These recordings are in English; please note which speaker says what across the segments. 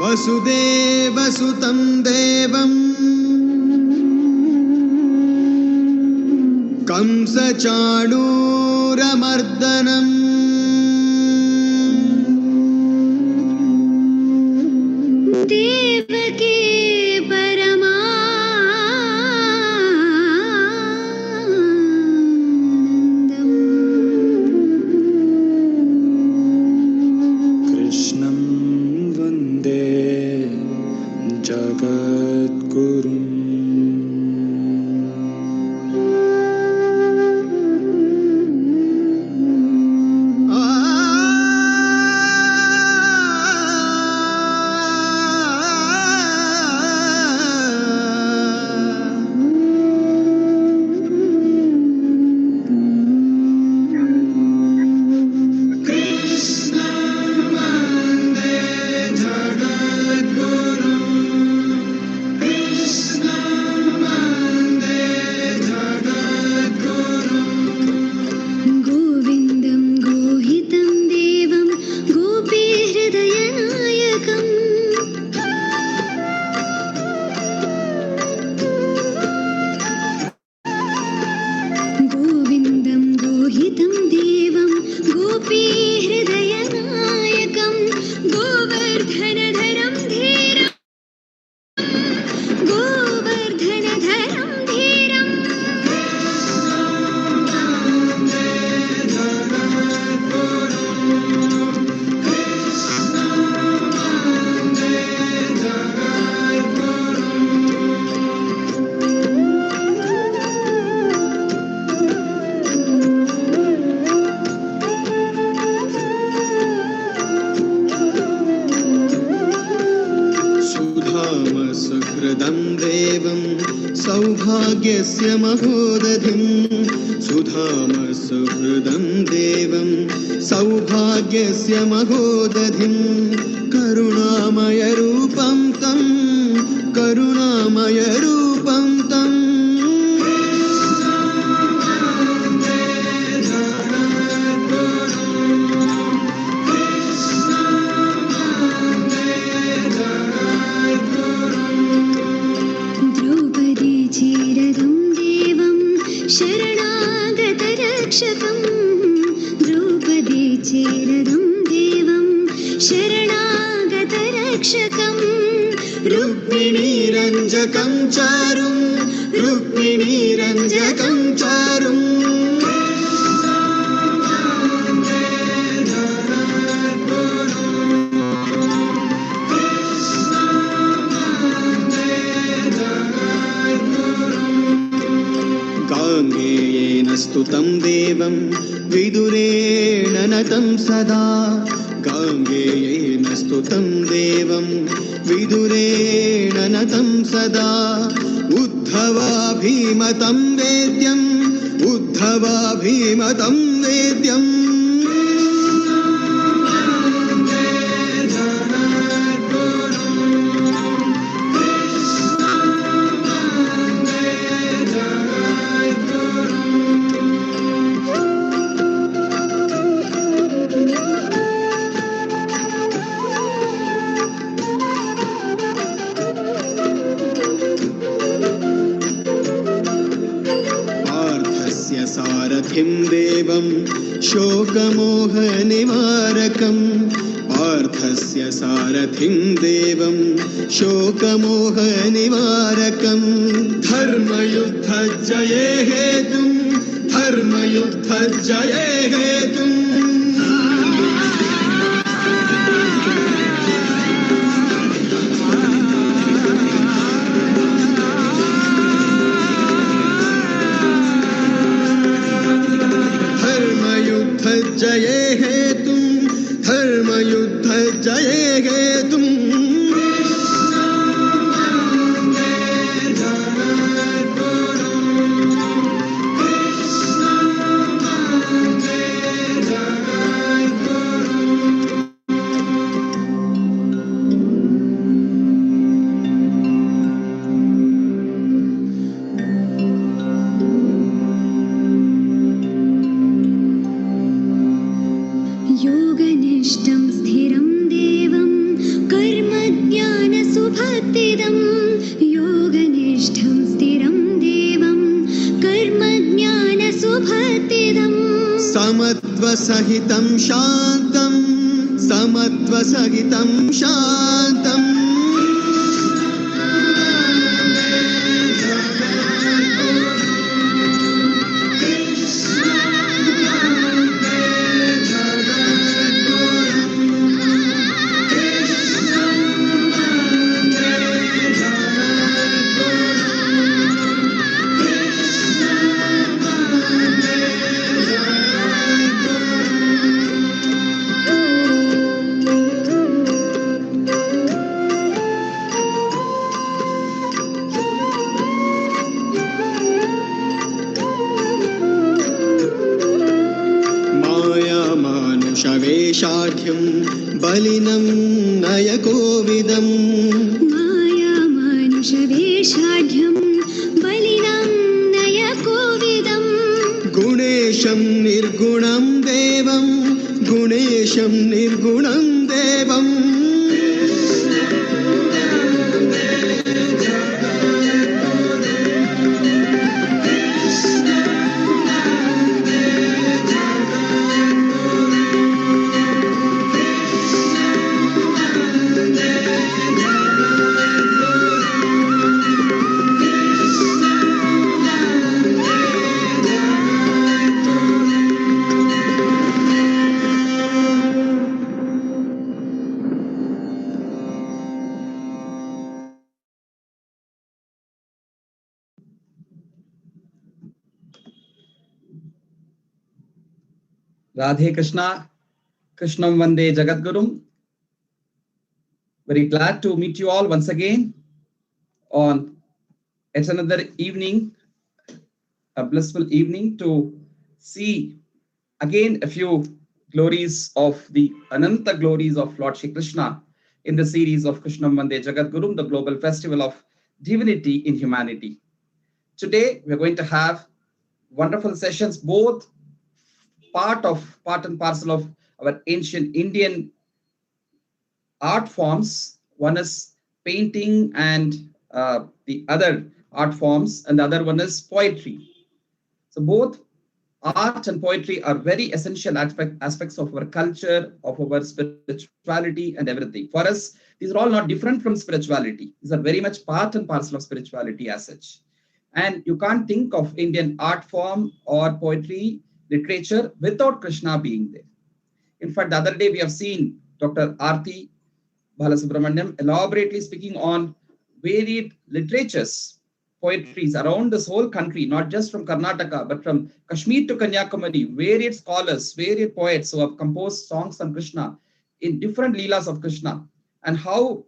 Speaker 1: वसुदेवसुतं देवं कंसचाणूरमर्दनम्
Speaker 2: देवकी
Speaker 1: कृष्णं वन्दे जगद्गुरुम्। सौभाग्यस्य महोदधिं सुधामसुहृदं देवं सौभाग्यस्य महोदधिं करुणामयरूपं तं करुणामयरूपं तं
Speaker 2: चेरदं देवं शरणागतरक्षकं
Speaker 1: रुक्मिणीरञ्जकं चारुं रुक्मिणीरञ्जकं चारुं गाङ्गेयेन स्तुतं देवं विदुरेण नतं सदा गाङ्गेयेन स्तुतं देवं विदुरेण नतं सदा उद्धवाभिमतं वेद्यम् उद्धवाभिमतं वेद्यम् सारथिं देवं शोकमोहनिवारकं पार्थस्य सारथिं देवं शोकमोहनिवारकं धर्मयुद्धजये हेतुं धर्मयुद्धजये हेतुं जये हेतुं धर्मयुद्ध जये हेतुं
Speaker 2: सुभातिदं योगनिष्ठं स्थिरं देवं कर्मज्ञानसुभातिदं
Speaker 1: समत्वसहितं शान्तं समत्वसहितं शान्तम् वेशाढ्यं बलिनं नयकोविदं
Speaker 2: मायामानुषवेषाढ्यं बलिनं नयकोविदं
Speaker 1: गुणेशं निर्गुणं देवं गुणेशं निर्गुणं देवम्
Speaker 3: Radhe Krishna, Krishnam Vande Jagadgurum. Very glad to meet you all once again on yet another evening, a blissful evening to see again a few glories of the Ananta glories of Lord Sri Krishna in the series of Krishnam Vande Jagadgurum, the global festival of divinity in humanity. Today, we're going to have wonderful sessions, both part and parcel of our ancient Indian art forms. One is painting and the other art forms, and the other one is poetry. So both art and poetry are very essential aspects of our culture, of our spirituality and everything. For us, these are all not different from spirituality. These are very much part and parcel of spirituality as such. And you can't think of Indian art form or poetry literature without Krishna being there. In fact, the other day we have seen Dr. Aarti Balasubramaniam elaborately speaking on varied literatures, poetries around this whole country, not just from Karnataka, but from Kashmir to Kanyakumari, varied scholars, varied poets who have composed songs on Krishna in different leelas of Krishna, and how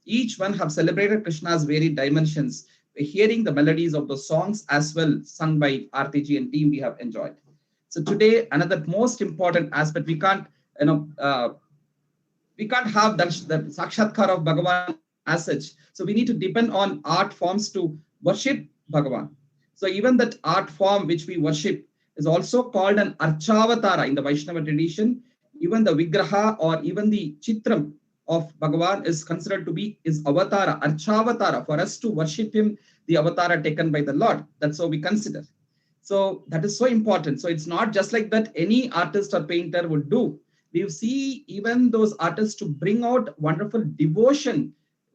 Speaker 3: each one have celebrated Krishna's varied dimensions. Hearing the melodies of the songs as well sung by RTG and team, we have enjoyed. So today, another most important aspect, we can't have that sakshatkar of Bhagavan as such. So we need to depend on art forms to worship Bhagavan. So even that art form which we worship is also called an Archavatara in the Vaishnava tradition. Even the Vigraha or even the Chitram of Bhagavan is considered to be his avatara, Archavatara, for us to worship him, the avatara taken by the Lord. That's how we consider. So that is so important. So it's not just like that any artist or painter would do. We see even those artists to bring out wonderful devotion.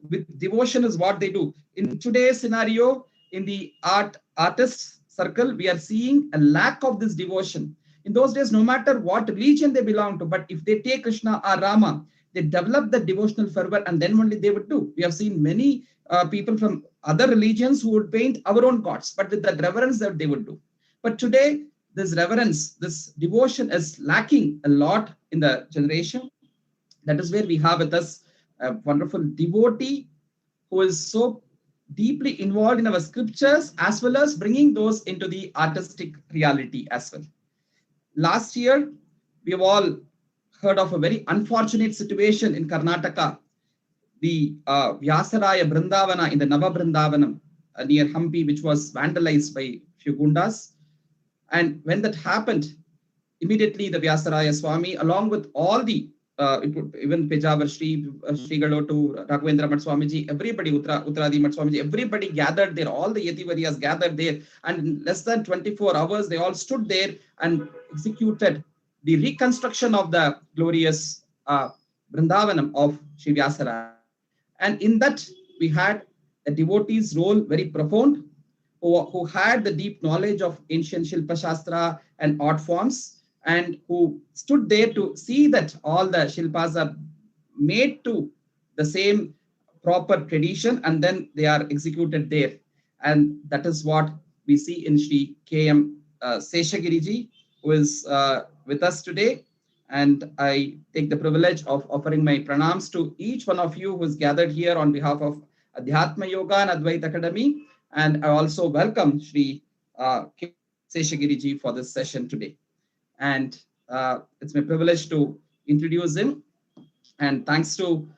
Speaker 3: With devotion is what they do. In today's scenario, in the artist circle, we are seeing a lack of this devotion. In those days, no matter what religion they belong to, but if they take Krishna or Rama, they develop the devotional fervor and then only they would do. We have seen many people from other religions who would paint our own gods, but with that reverence that they would do. But today, this reverence, this devotion is lacking a lot in the generation. That is where we have with us a wonderful devotee who is so deeply involved in our scriptures as well as bringing those into the artistic reality as well. Last year, we have all heard of a very unfortunate situation in Karnataka, the Vyasaraya Brindavana in the Nava Brindavanam near Hampi, which was vandalized by few gundas. And when that happened, immediately the Vyasaraya Swami, along with all the it would, even Pejawar Sri Galo to Raghavendra Mat Swamiji, everybody, Uttaradi Mat Swamiji, everybody gathered there, all the Yativaryas gathered there, and in less than 24 hours, they all stood there and executed the reconstruction of the glorious Vrindavanam of Sri Vyasaraj. And in that, we had a devotee's role very profound, who had the deep knowledge of ancient Shilpa Shastra and art forms, and who stood there to see that all the Shilpas are made to the same proper tradition and then they are executed there. And that is what we see in Sri KM Seshagiri ji, who is with us today. And I take the privilege of offering my pranams to each one of you who is gathered here on behalf of Adhyatma Yoga and Advaita Academy. And I also welcome Sri Seshagiri ji for this session today. And it's my privilege to introduce him. And thanks to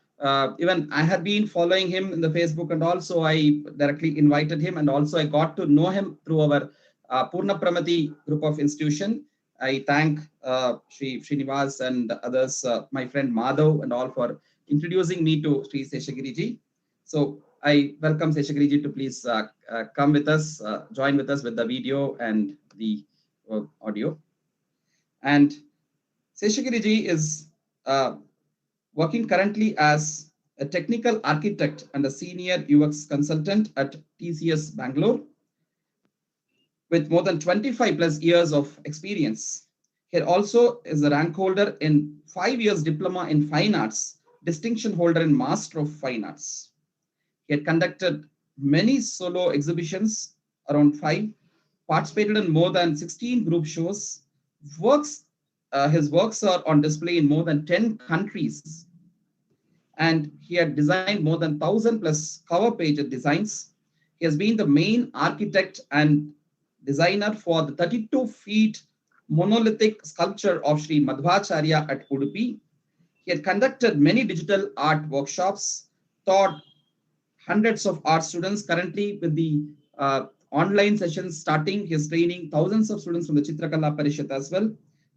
Speaker 3: even I had been following him in the Facebook, and also I directly invited him, and also I got to know him through our Purna Pramati group of institution. I thank Sri Srinivas and others, my friend Madhav and all, for introducing me to Sri Seshagiri ji. So I welcome Seshagiri ji to please come with us, join with us with the video and the audio. And Seshagiri ji is working currently as a technical architect and a senior UX consultant at TCS Bangalore with more than 25 plus years of experience. He also is a rank holder in 5 years diploma in fine arts, distinction holder in Master of Fine Arts. He had conducted many solo exhibitions, around 5, participated in more than 16 group shows. His works are on display in more than 10 countries. And he had designed more than 1,000 plus cover page designs. He has been the main architect and designer for the 32 feet monolithic sculpture of Sri Madhvacharya at Udupi. He had conducted many digital art workshops, taught hundreds of art students. Currently, with the online sessions starting, he is training thousands of students from the Chitrakala Parishad as well.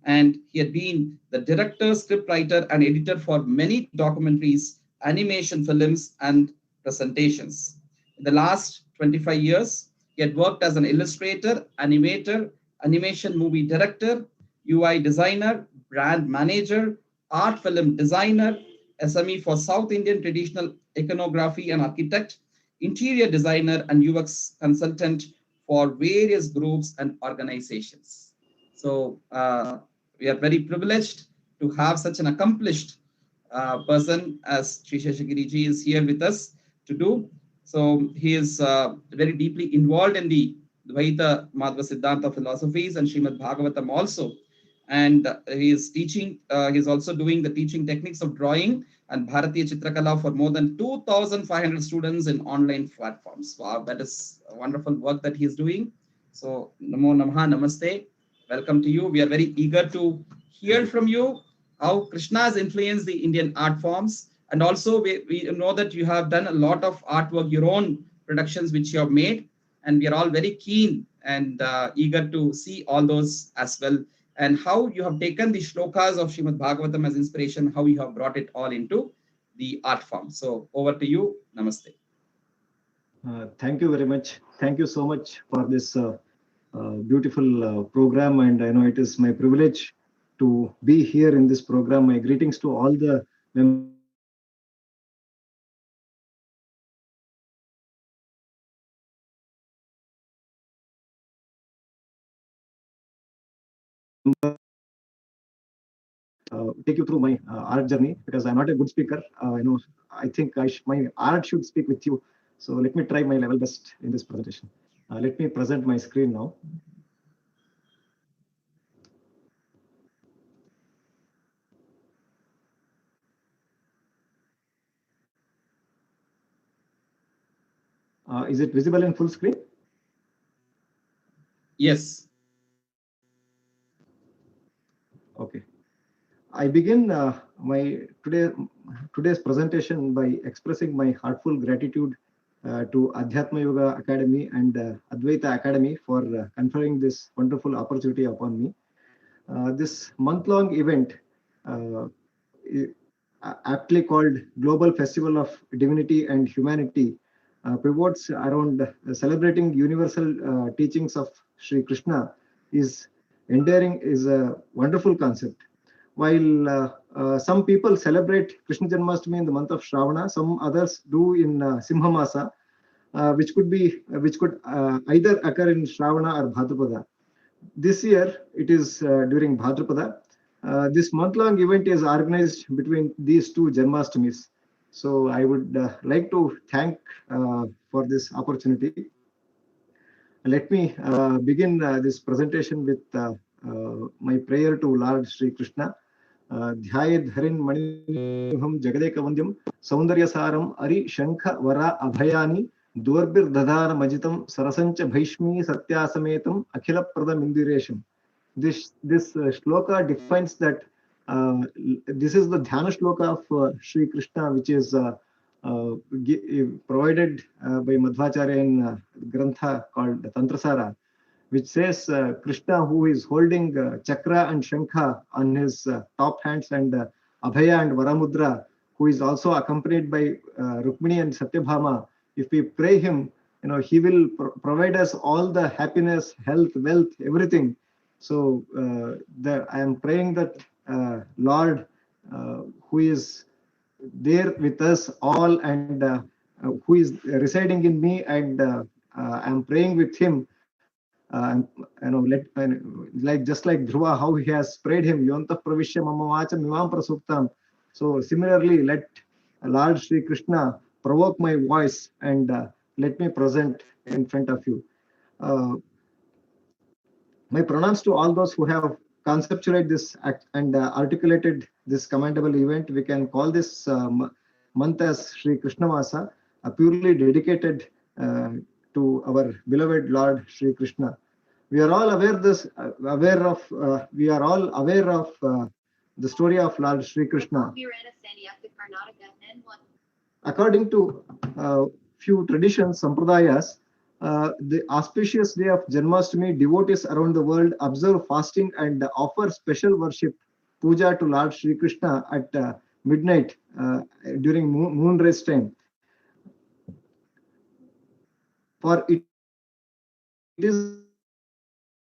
Speaker 3: And he had been the director, script writer, and editor for many documentaries, animation films, and presentations. In the last 25 years, he had worked as an illustrator, animator, animation movie director, UI designer, brand manager, art film designer, SME for South Indian traditional iconography and architect, interior designer, and UX consultant for various groups and organizations. So we are very privileged to have such an accomplished person as Sri Seshagiri ji is here with us to do. So he is very deeply involved in the Advaita Madhva Siddhanta philosophies and Srimad Bhagavatam also. And he is teaching, he's also doing the teaching techniques of drawing and Bharatiya Chitrakala for more than 2,500 students in online platforms. Wow, that is a wonderful work that he is doing. So Namo Namaha, Namaste. Welcome to you. We are very eager to hear from you how Krishna has influenced the Indian art forms. And also we know that you have done a lot of artwork, your own productions which you have made. And we are all very keen and eager to see all those as well. And how you have taken the shlokas of Srimad Bhagavatam as inspiration, how you have brought it all into the art form. So over to you. Namaste.
Speaker 4: Thank you very much. Thank you so much for this beautiful program. And I know it is my privilege to be here in this program. My greetings to all the members. Take you through my art journey, because I'm not a good speaker. I think my art should speak with you. So let me try my level best in this presentation. Let me present my screen now. Is it visible in full screen?
Speaker 3: Yes.
Speaker 4: Okay. I begin my today's presentation by expressing my heartful gratitude to Adhyatma Yoga Academy and Advaita Academy for conferring this wonderful opportunity upon me. This month-long event aptly called Global Festival of Divinity and Humanity, pivots around celebrating universal teachings of Sri Krishna, is endearing, is a wonderful concept. While some people celebrate Krishna Janmashtami in the month of Shravana, some others do in Simhamasa, which could either occur in Shravana or Bhadrapada. This year it is during Bhadrapada. This month-long event is organized between these two Janmashtamis. So I would like to thank for this opportunity. Let me begin this presentation with my prayer to Lord Sri Krishna. Dhyayed Harin Maniham Jagadekavandhyam Saundaryasaram Ari Shankha Vara Abhayani Durbir Dadana Majitam Sarasancha Bhaishmi Satyasametam Akhila Pradam Indiresham. This shloka defines that this is the Dhyana shloka of Sri Krishna, which is provided by Madhvacharya in Grantha called Tantrasara, which says Krishna, who is holding Chakra and Shankha on his top hands, and Abhaya and Varamudra, who is also accompanied by Rukmini and Satyabhama. If we pray him, he will provide us all the happiness, health, wealth, everything. So I am praying that Lord, who is there with us all, and who is residing in me, and I am praying with him. Just like Dhruva, how he has prayed him, Yonta Pravishya Mama Vacham Imam Prasuktam. So similarly, let Lord Sri Krishna provoke my voice and let me present in front of you. My pronouns to all those who have conceptualized this and articulated this commendable event. We can call this month as Sri Krishna Masa, purely dedicated to our beloved Lord Sri Krishna. We are all aware of the story of Lord Sri Krishna. According to few traditions, sampradayas, the auspicious day of Janmashtami, devotees around the world observe fasting and offer special worship, puja to Lord Sri Krishna at midnight during moonrise time. For it is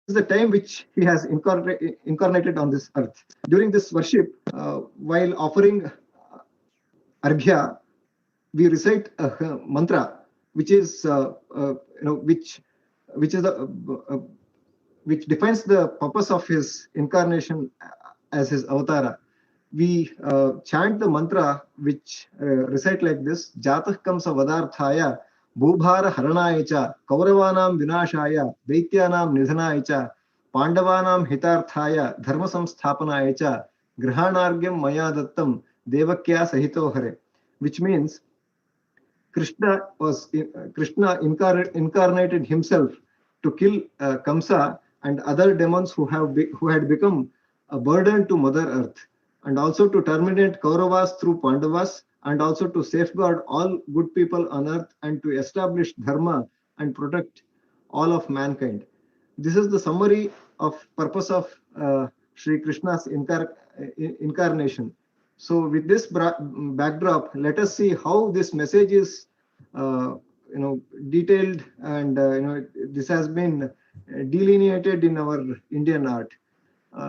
Speaker 4: the time which he has incarnated on this earth. During this worship, while offering Arghya, we recite a mantra, which is which defines the purpose of his incarnation as his avatara. We chant the mantra, which recite like this: Jatah kamsa vadarthaya bhubhara haranayacha kauravanam vinashaya daityanam nidhanayacha pandavanam hitarthaya dharma samsthapanayacha grihanargyam maya dattam devakya sahito hare. Which means Krishna incarnated himself to kill Kamsa and other demons who had become a burden to Mother Earth, and also to terminate Kauravas through Pandavas, and also to safeguard all good people on earth, and to establish dharma and protect all of mankind. This is the summary of purpose of Sri Krishna's incarnation. So with this backdrop, let us see how this message is detailed, and this has been delineated in our Indian art.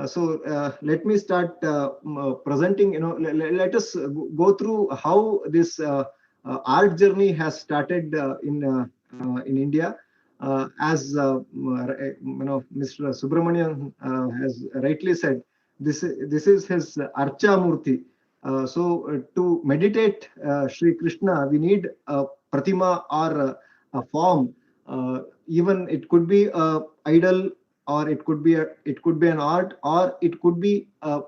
Speaker 4: So let me start presenting. Let us go through how this art journey has started in India. As Mr. Subramanian has rightly said, this is his Archa Murti. So to meditate Sri Krishna, we need a pratima or a form. Even it could be a idol, or it could be an art, or it could be an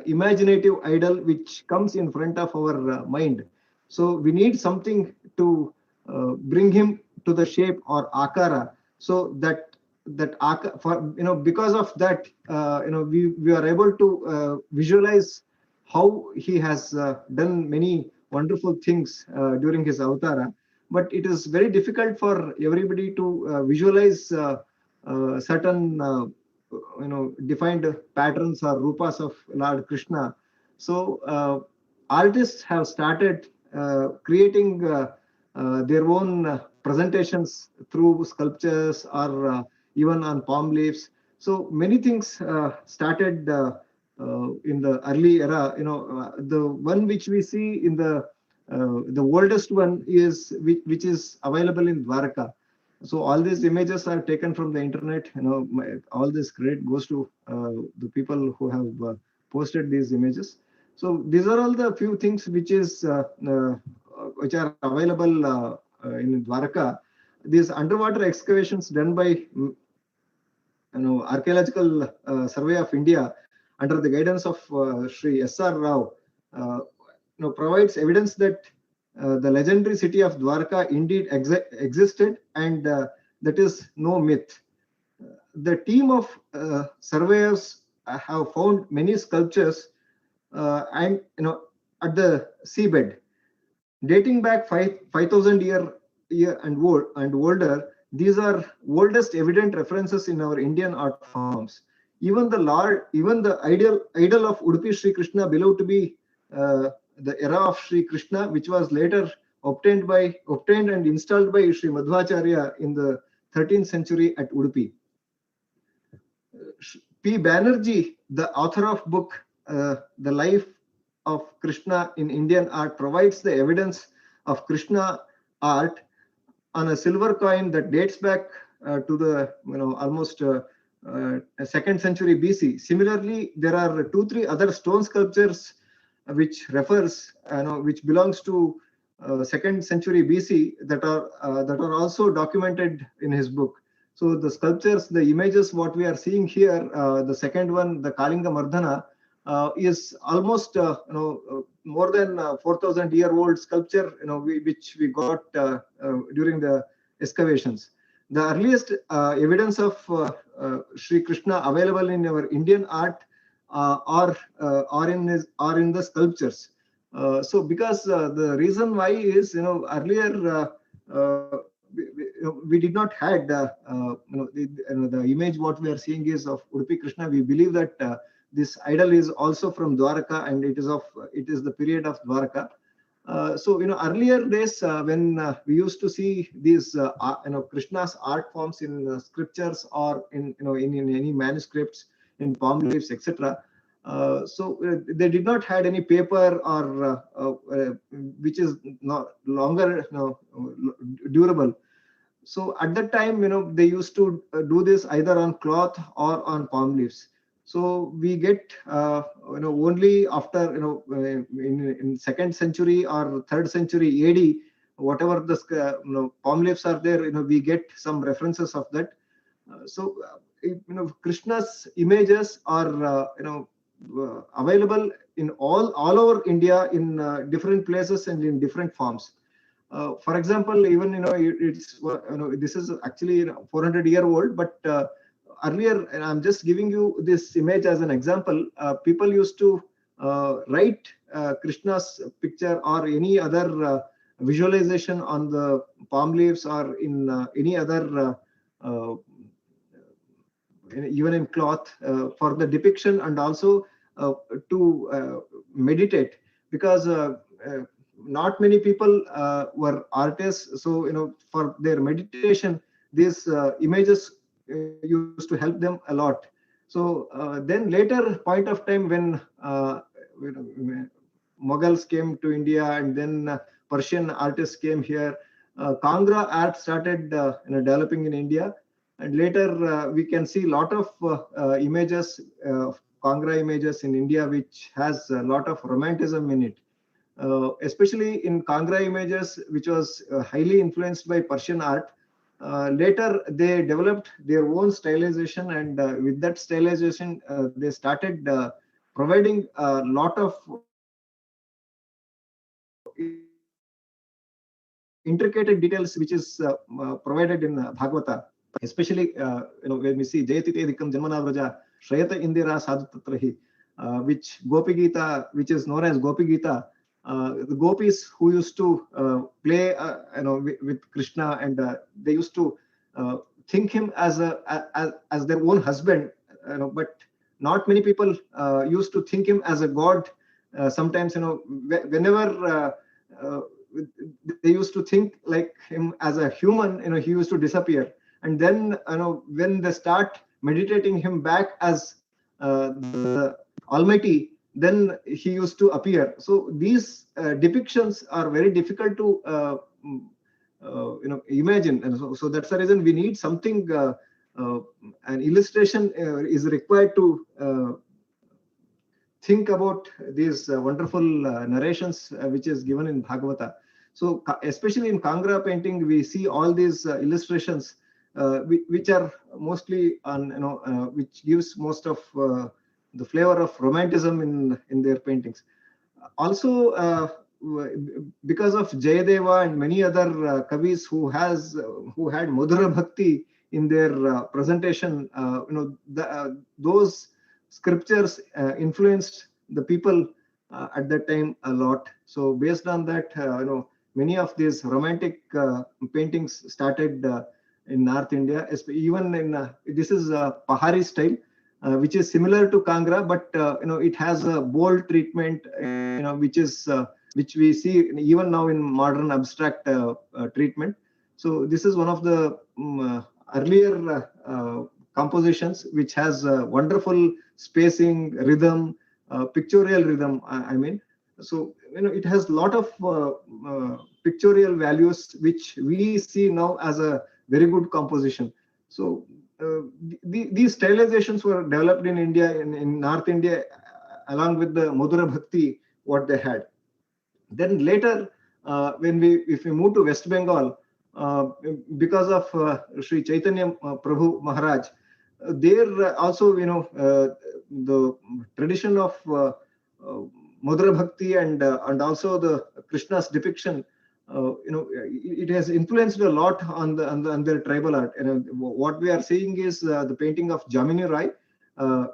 Speaker 4: imaginative idol which comes in front of our mind. So we need something to bring him to the shape or akara, so that because of that we are able to visualize how he has done many wonderful things during his avatara. But it is very difficult for everybody to visualize certain defined patterns or rupas of Lord Krishna. So artists have started creating their own presentations through sculptures or even on palm leaves. So many things started in the early era. The one which we see in the oldest one is which is available in Dwarka. So all these images are taken from the internet. All this credit goes to the people who have posted these images. So these are all the few things which are available in Dwarka. These underwater excavations done by Archaeological Survey of India under the guidance of Sri S.R. Rao provides evidence that the legendary city of Dwarka indeed existed, and that is no myth. The team of surveyors have found many sculptures and at the seabed dating back 5,000 year and older. These are oldest evident references in our Indian art forms. Even the idol of Udupi Sri Krishna believed to be the era of Sri Krishna, which was later obtained and installed by Sri Madhvacharya in the 13th century at Udupi. P. Banerjee, the author of book The Life of Krishna in Indian Art, provides the evidence of Krishna art on a silver coin that dates back to the almost 2nd century BC. Similarly, there are 2-3 other stone sculptures which belongs to 2nd century BC that are also documented in his book. So the sculptures, the images, what we are seeing here, the second one, the Kalinga Mardhana, is almost more than 4,000-year-old sculpture, which we got during the excavations. The earliest evidence of Sri Krishna available in our Indian art are in the sculptures. So because the reason why is earlier we did not had the image what we are seeing is of Udupi Krishna. We believe that this idol is also from Dwarka, and it is the period of Dwarka. So earlier days when we used to see these Krishna's art forms in scriptures or in any manuscripts, in palm leaves, etc. So they did not had any paper or which is not longer durable. So at that time, they used to do this either on cloth or on palm leaves. So we get only after in 2nd century or 3rd century AD, whatever the palm leaves are there, we get some references of that. So Krishna's images are available in all over India in different places and in different forms. For example, even it's this is actually 400-year-old, but earlier, and I'm just giving you this image as an example. People used to write Krishna's picture or any other visualization on the palm leaves or in any other even in cloth for the depiction, and also to meditate, because not many people were artists. So for their meditation, these images used to help them a lot. So then later point of time when Mughals came to India, and then Persian artists came here, Kangra art started developing in India. And later we can see a lot of images, Kangra images in India, which has a lot of romanticism in it. Especially in Kangra images, which was highly influenced by Persian art. Later they developed their own stylization, and with that stylization they started providing a lot of intricate details which is provided in Bhagavata, especially when we see Jayati Tedikam Janmanavraja Shrayata Indira Sadhu Tatrahi, which Gopi Gita, which is known as Gopi Gita. The gopis who used to play with Krishna, and they used to think him as their own husband, but not many people used to think him as a god sometimes, whenever they used to think like him as a human, he used to disappear. And then, when they start meditating him back as the Almighty, then he used to appear. So these depictions are very difficult to imagine, and so that's the reason we need something. An illustration is required to think about these wonderful narrations which is given in Bhagavata. So especially in Kangra painting, we see all these illustrations which are mostly on, which gives most of the flavor of romanticism in their paintings. Also, because of Jayadeva and many other kavis who had Madhura Bhakti in their presentation, those scriptures influenced the people at that time a lot. So based on that, many of these romantic paintings started in North India. Even in this is Pahari style, which is similar to Kangra, but it has a bold treatment, which we see even now in modern abstract treatment. So this is one of the earlier compositions which has wonderful spacing, rhythm, pictorial rhythm. I mean, so it has a lot of pictorial values which we see now as a very good composition. So these stylizations were developed in India, in North India, along with the Madhura Bhakti what they had. Then later, if we move to West Bengal, because of Sri Chaitanya Prabhu Maharaj, there also, the tradition of Madhura Bhakti and also the Krishna's depiction, it has influenced a lot on their tribal art. What we are seeing is the painting of Jamini Rai,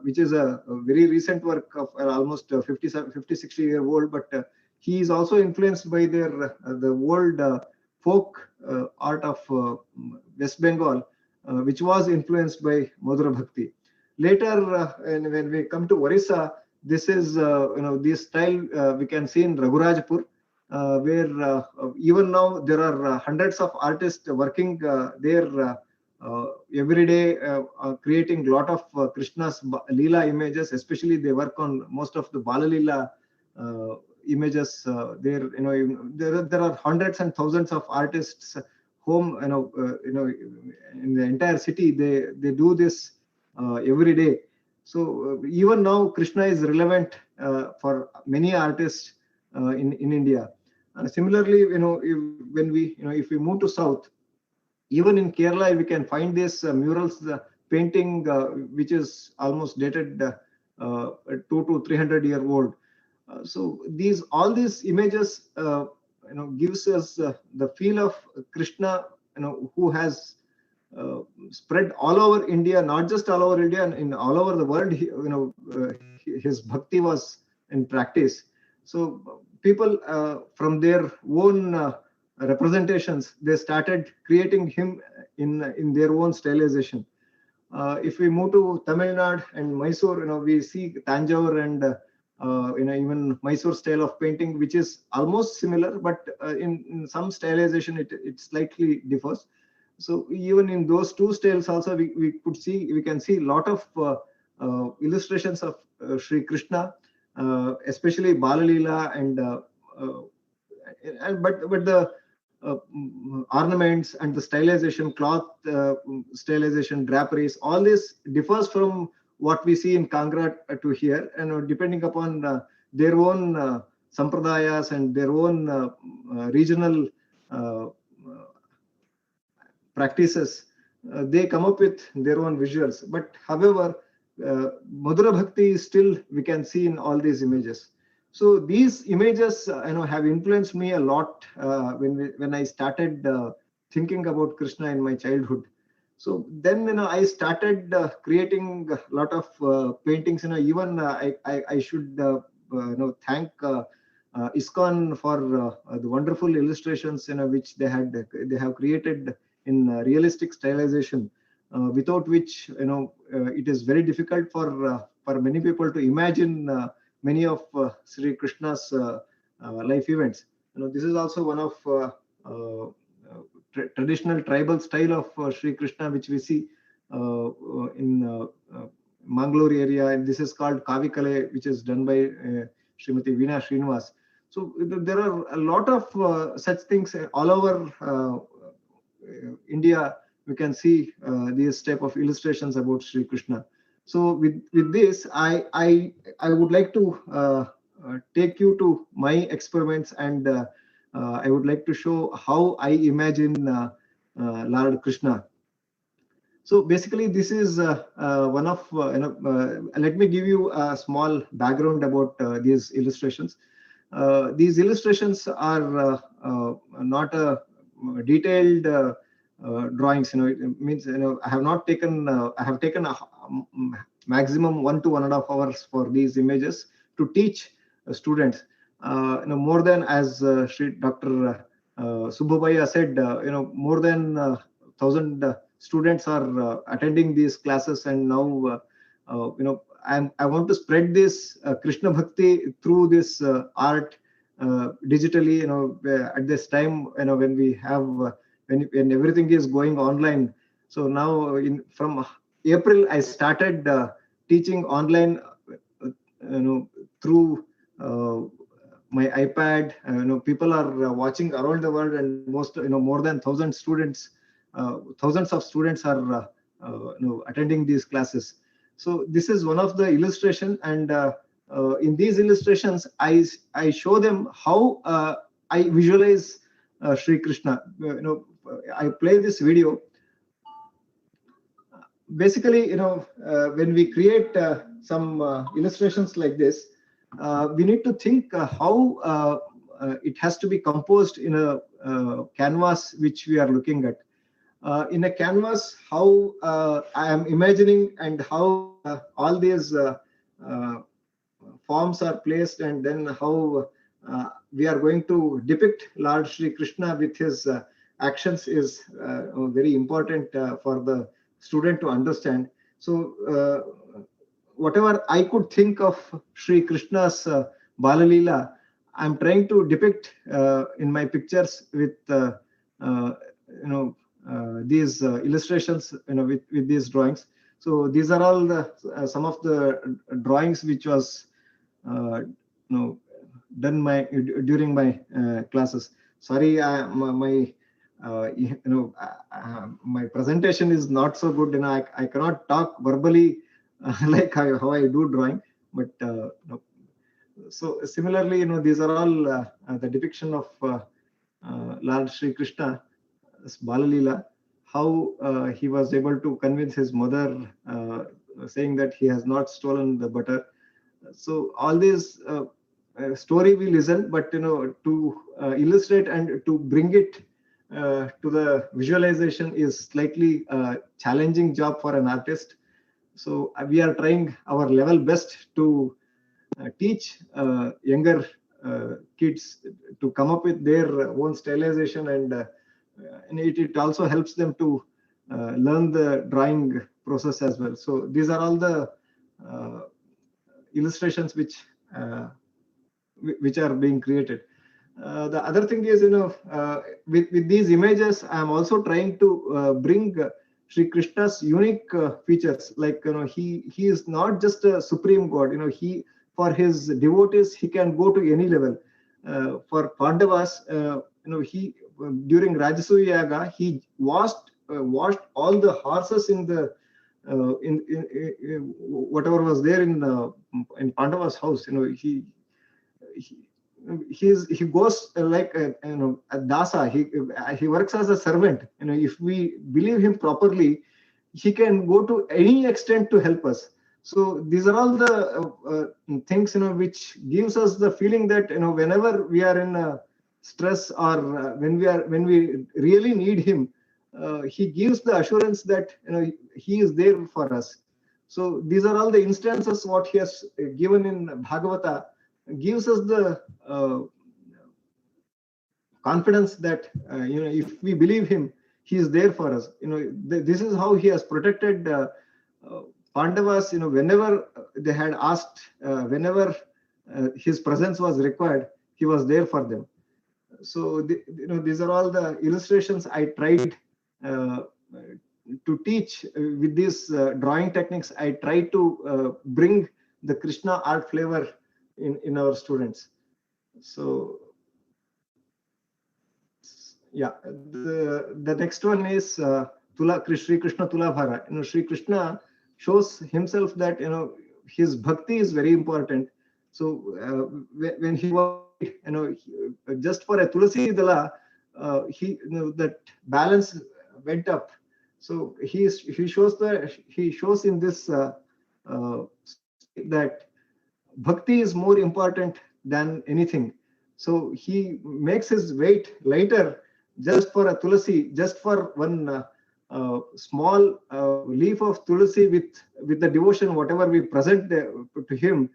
Speaker 4: which is a very recent work of almost 50, 60 year old, but he is also influenced by the old folk art of West Bengal, which was influenced by Madhura Bhakti. Later, when we come to Orissa, this is this style we can see in Raghurajpur, where even now there are hundreds of artists working there every day, creating a lot of Krishna's Leela images. Especially they work on most of the Bala Leela images. There are hundreds and thousands of artists whom in the entire city they do this every day. So even now Krishna is relevant for many artists in India. Similarly, if we move to south, even in Kerala, we can find these murals, painting which is almost dated 200 to 300 year old. So all these images gives us the feel of Krishna, who has spread all over India, not just all over India, and in all over the world. His bhakti was in practice. So people from their own representations, they started creating him in their own stylization. If we move to Tamil Nadu and Mysore, we see Tanjore and even Mysore style of painting, which is almost similar, but in some stylization it slightly differs. So even in those two styles also we can see a lot of illustrations of Sri Krishna, especially Bala Leela but the ornaments and the stylization, cloth stylization, draperies, all this differs from what we see in Kangra to here, and depending upon their own sampradayas and their own regional practices, they come up with their own visuals. But however, Madhura Bhakti is still we can see in all these images. So these images have influenced me a lot when I started thinking about Krishna in my childhood. So then I started creating a lot of paintings. Even I should thank ISKCON for the wonderful illustrations which they have created in realistic stylization, without which it is very difficult for many people to imagine many of Sri Krishna's life events. This is also one of traditional tribal style of Sri Krishna, which we see in Mangalore area, and this is called Kavikale, which is done by Srimati Veena Srinivas. So there are a lot of such things all over India. We can see these type of illustrations about Sri Krishna. So with this, I would like to take you to my experiments, and I would like to show how I imagine Lord Krishna. So basically, this is one of, let me give you a small background about these illustrations. These illustrations are not a detailed drawings. It means, I have not taken, I have taken a maximum 1 to 1.5 hours for these images to teach students. More than, as Sri Dr. Subhabaya said, more than 1,000 students are attending these classes, and now I want to spread this Krishna Bhakti through this art digitally. At this time, when we have when everything is going online. So now from April, I started teaching online, through my iPad. People are watching around the world, and most, more than 1,000 students, thousands of students are attending these classes. So this is one of the illustration, and in these illustrations, I show them how I visualize Sri Krishna. I play this video. Basically, when we create some illustrations like this, we need to think how it has to be composed in a canvas which we are looking at. In a canvas, how I am imagining, and how all these forms are placed, and then how we are going to depict Lord Sri Krishna with his actions is very important for the student to understand. So whatever I could think of Sri Krishna's Balalila, I'm trying to depict in my pictures with these illustrations, with these drawings. So these are all the some of the drawings which was done during my classes. Sorry, my presentation is not so good. I cannot talk verbally like how I do drawing, but so similarly, these are all the depiction of Lord Sri Krishna, Balalila, how he was able to convince his mother, saying that he has not stolen the butter. So all this story we listen, but to illustrate and to bring it to the visualization is slightly challenging job for an artist. So we are trying our level best to teach younger kids to come up with their own stylization, and it also helps them to learn the drawing process as well. So these are all the illustrations which are being created. The other thing is, with these images, I am also trying to bring Sri Krishna's unique features. Like, he is not just a supreme God. He, for his devotees, he can go to any level. For Pandavas, he, during Rajasuya Yaga, he washed all the horses in the in whatever was there in Pandava's house. He goes like a dasa. He works as a servant. If we believe him properly, he can go to any extent to help us. So these are all the things which gives us the feeling that whenever we are in stress, or when we really need him, he gives the assurance that he is there for us. So these are all the instances what he has given in Bhagavata, gives us the confidence that if we believe him, he is there for us. This is how he has protected Pandavas. Whenever they had asked, whenever his presence was required, he was there for them. So these are all the illustrations I tried to teach with these drawing techniques. I try to bring the Krishna art flavor in our students. So yeah, the next one is Sri Krishna Tulabhara. Sri Krishna shows himself that his bhakti is very important. So when he was just for a tulasi dala, that balance went up. So he shows in this that bhakti is more important than anything. So he makes his weight lighter just for a tulasi, just for one small leaf of tulasi with the devotion, whatever we present to him,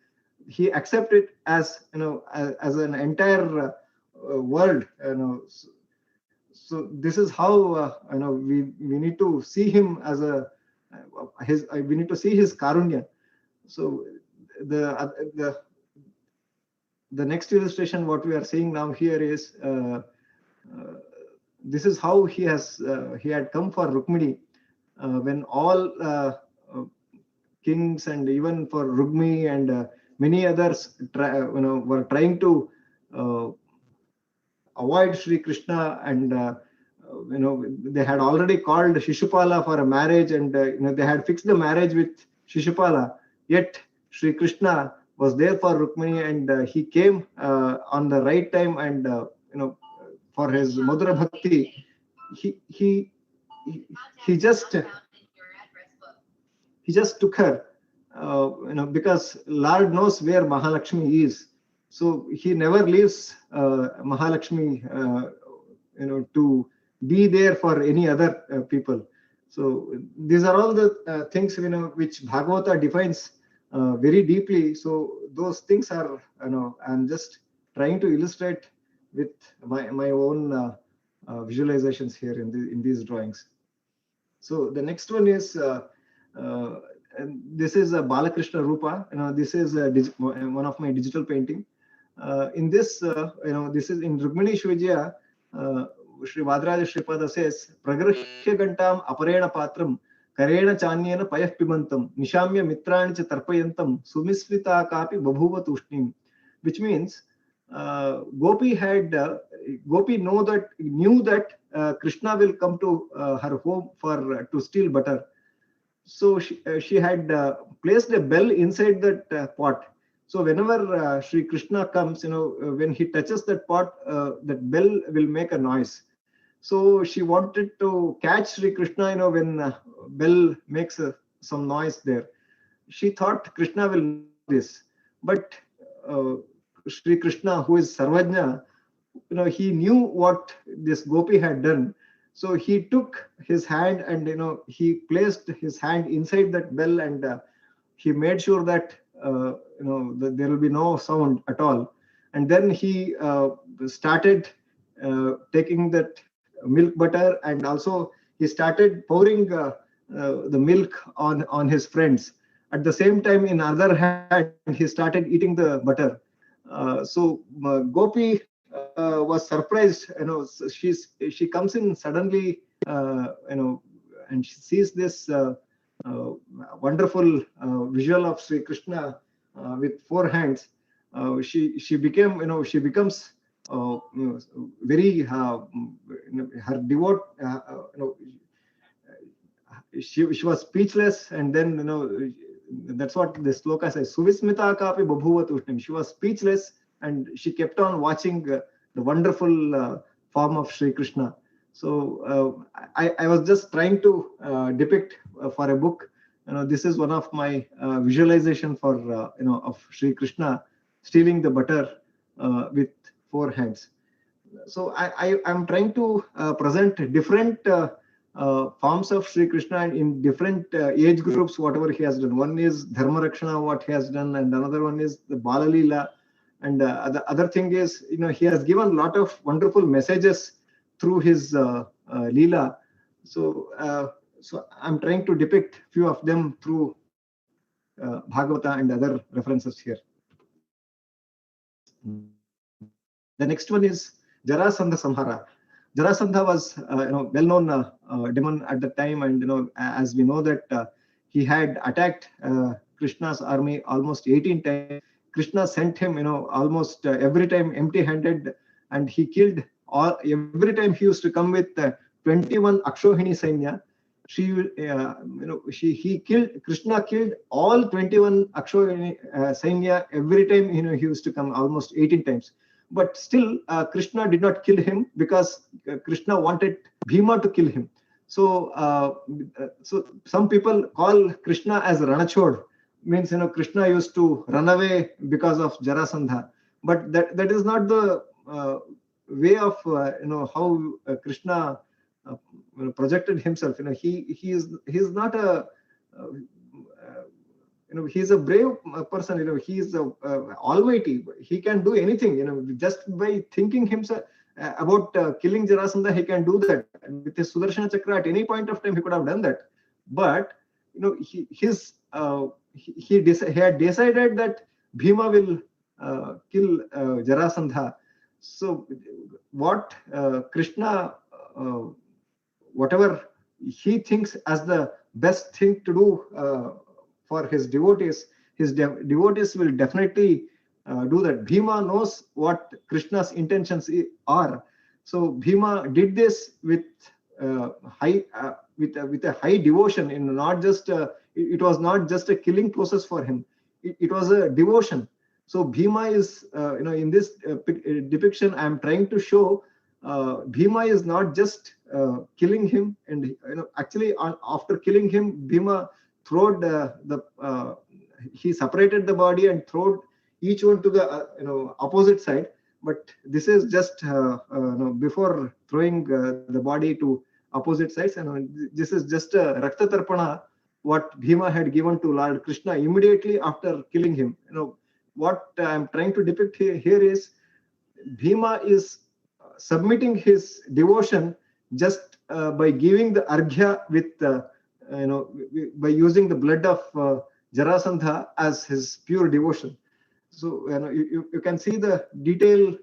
Speaker 4: he accepts it as as an entire world. So this is how we need to see him as we need to see his karunya. So the next illustration what we are seeing now here is this is how he had come for Rukmini when all kings and even for Rugmi and many others were trying to avoid Sri Krishna, and they had already called Shishupala for a marriage, and they had fixed the marriage with Shishupala, yet Sri Krishna was there for Rukmini, and he came on the right time, and for his Madhura Bhakti, he just took her, because Lord knows where Mahalakshmi is, so he never leaves Mahalakshmi, to be there for any other people. So these are all the things which Bhagavata defines very deeply. So those things are I'm just trying to illustrate with my own visualizations here in these drawings. So the next one is this is a Balakrishna Rupa. This is one of my digital painting. In this, this is in Rukmini Shvijaya. Shri Vadraja Shripada says, Pragrahya Gantam Aparena Patram Karena Chanyena Payah Pimantam Nishamya Mitrani Cha Tarpayantam Sumismita Kapi Babhuva Tushnim, which means Gopi knew that Krishna will come to her home to steal butter. So she had placed a bell inside that pot. So whenever Sri Krishna comes, when he touches that pot, that bell will make a noise. So she wanted to catch Sri Krishna, when bell makes some noise there. She thought Krishna will know this, but Sri Krishna, who is Sarvajna, he knew what this Gopi had done. So he took his hand and he placed his hand inside that bell, and he made sure that that there will be no sound at all. And then he started taking that milk butter, and also he started pouring the milk on his friends. At the same time, in other hand, he started eating the butter. So Gopi was surprised. She comes in suddenly, and she sees this wonderful visual of Sri Krishna with four hands. She becomes very her devote. She was speechless, and then that's what the sloka says. Suvismita kapi babhuva tushnim. She was speechless, and she kept on watching the wonderful form of Sri Krishna. So I was just trying to depict for a book. This is one of my visualization for of Sri Krishna stealing the butter with four hands. So I'm trying to present different forms of Sri Krishna in different age groups, whatever he has done. One is Dharma Rakshana, what he has done, and another one is the Bala Leela. And the other thing is, he has given a lot of wonderful messages through his Leela. So I'm trying to depict few of them through Bhagavata and other references here. The next one is Jarasandha Samhara. Jarasandha was well-known demon at the time, and as we know that he had attacked Krishna's army almost 18 times. Krishna sent him almost every time empty-handed, and he killed every time he used to come with 21 Akshohini Sainya. Krishna killed all 21 Akshohini Sainya every time he used to come almost 18 times. But still, Krishna did not kill him because Krishna wanted Bhima to kill him. So, so some people call Krishna as Ranachod, means Krishna used to run away because of Jarasandha. But that is not the way of how Krishna projected himself. He is not a he's a brave person. He is almighty. He can do anything. Just by thinking himself about killing Jarasandha, he can do that. With his Sudarshana Chakra, at any point of time, he could have done that. But he had decided that Bhima will kill Jarasandha. So what Krishna, whatever he thinks as the best thing to do for his devotees will definitely do that. Bhima knows what Krishna's intentions are. So Bhima did this with a high devotion. Not just it was not just a killing process for him. It was a devotion. So Bhima is in this depiction I am trying to show Bhima is not just killing him, and actually after killing him, Bhima throwed he separated the body and threw each one to the opposite side. But this is just before throwing the body to opposite sides, and this is just a Rakta Tarpana what Bhima had given to Lord Krishna immediately after killing him. What I am trying to depict here is Bhima is submitting his devotion just by giving the arghya with by using the blood of Jarasandha as his pure devotion. So you can see the details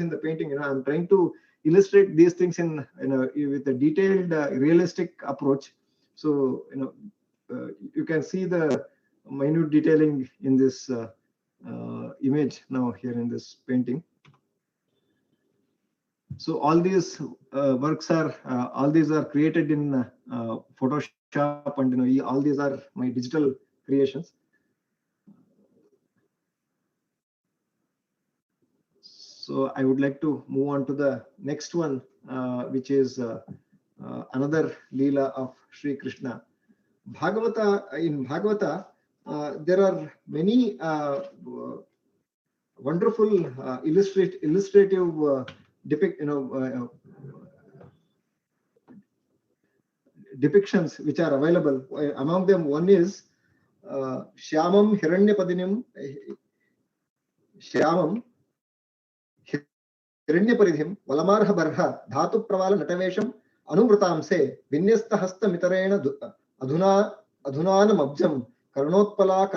Speaker 4: in the painting. I'm trying to illustrate these things in with a detailed, realistic approach. So you can see the minute detailing in this image now here in this painting. So all these works are all these are created in Photoshop, and all these are my digital creations. So I would like to move on to the next one, which is another Leela of Sri Krishna. In Bhagavata, there are many wonderful illustrative depictions which are available. Among them, one is Shyamam Hiranyapadinim Valamarha Barha Dhatu Pravala Natavesham Anuvratamse Vinyasta Hasta Mitarena Adhunanam Abjam Karnotpala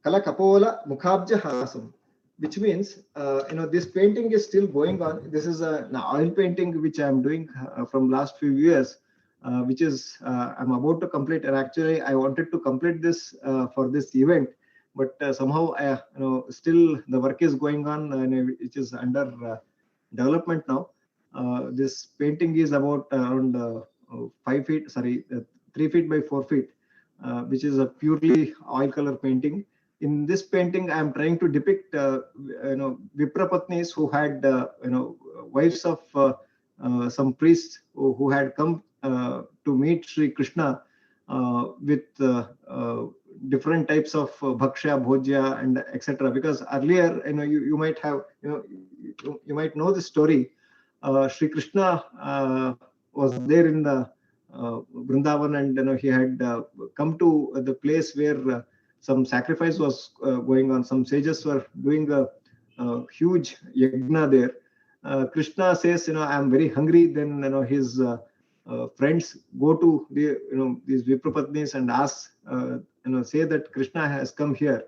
Speaker 4: Kalakapola Mukhabja Hasam, which means this painting is still going on. This is an oil painting which I am doing from last few years, which is I'm about to complete. And actually I wanted to complete this for this event, but somehow still the work is going on, and it is under development now. This painting is about around 3 feet by 4 feet, which is a purely oil color painting. In this painting, I am trying to depict Viprapatnis who had wives of some priests who had come to meet Sri Krishna with different types of bhaksha, bhojya, and etc. Because earlier, you might have you might know the story. Sri Krishna was there in the Vrindavan, and he had come to the place where some sacrifice was going on. Some sages were doing a huge yajna there. Krishna says, I am very hungry. Then his friends go to the these Viprapatnis and ask say that Krishna has come here.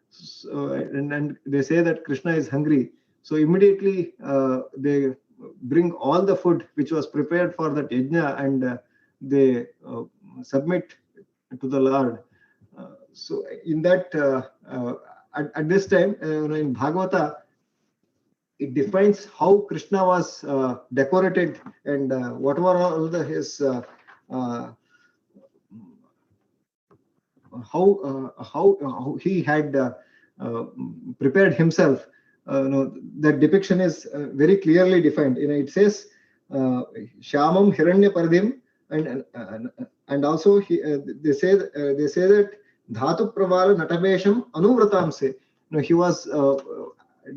Speaker 4: So, and they say that Krishna is hungry. So immediately they bring all the food which was prepared for that yajna, and they submit to the Lord. So in that, at this time, in Bhagavata, it defines how Krishna was decorated, and whatever all his how he had prepared himself. That depiction is very clearly defined. It says Shyamam Hiranya Paradim, and also they say that Dhatu Pravala Natabesham Anuvratam se. He was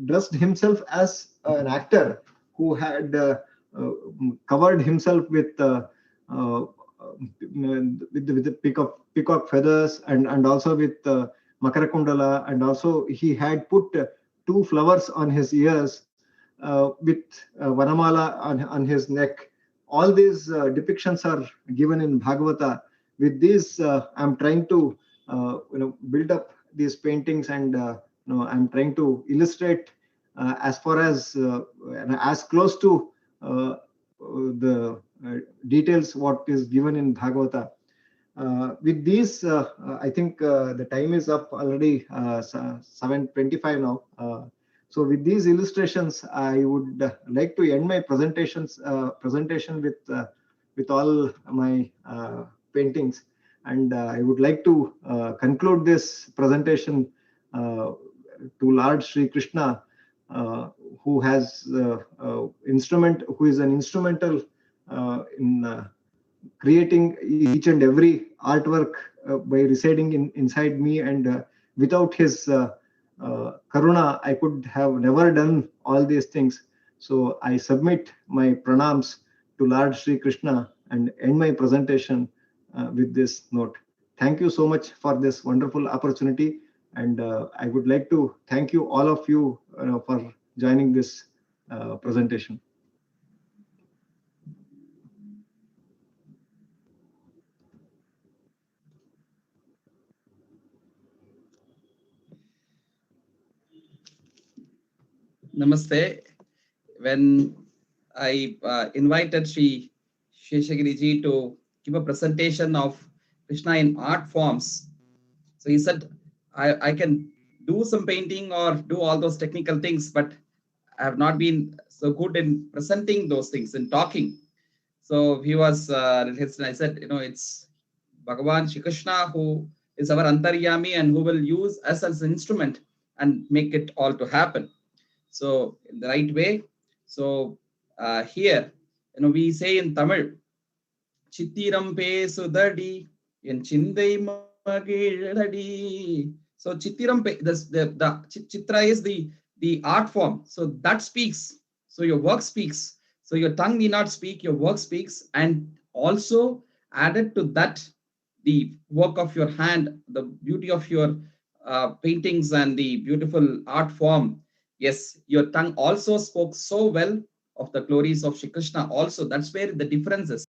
Speaker 4: dressed himself as an actor who had covered himself with the peacock feathers, and also with Makara Kundala, and also he had put 2 flowers on his ears, with Vanamala on his neck. All these depictions are given in Bhagavata. With these, I'm trying to build up these paintings, and I'm trying to illustrate as far as close to the details what is given in Bhagavata. With these, I think the time is up already, 7:25 now. So with these illustrations, I would like to end my presentation with all my paintings, and I would like to conclude this presentation to Lord Sri Krishna, who is an instrumental in creating each and every artwork by residing inside me, and without his karuna, I could have never done all these things. So I submit my pranams to Lord Sri Krishna and end my presentation with this note. Thank you so much for this wonderful opportunity, and I would like to thank you, all of you, for joining this presentation.
Speaker 3: Namaste. When I invited Sri Seshagiri ji to give a presentation of Krishna in art forms, so he said, I can do some painting or do all those technical things, but I have not been so good in presenting those things and talking. So he was, I said, it's Bhagavan Shri Krishna who is our Antaryami and who will use us as an instrument and make it all to happen. So in the right way. So here, we say in Tamil, Chittiram pe sudadi en chindai magiladi. So Chittiram pe, the Chitra is the art form. So that speaks. So your work speaks. So your tongue need not speak, your work speaks. And also added to that, the work of your hand, the beauty of your paintings and the beautiful art form. Yes, your tongue also spoke so well of the glories of Shri Krishna. Also, that's where the difference is.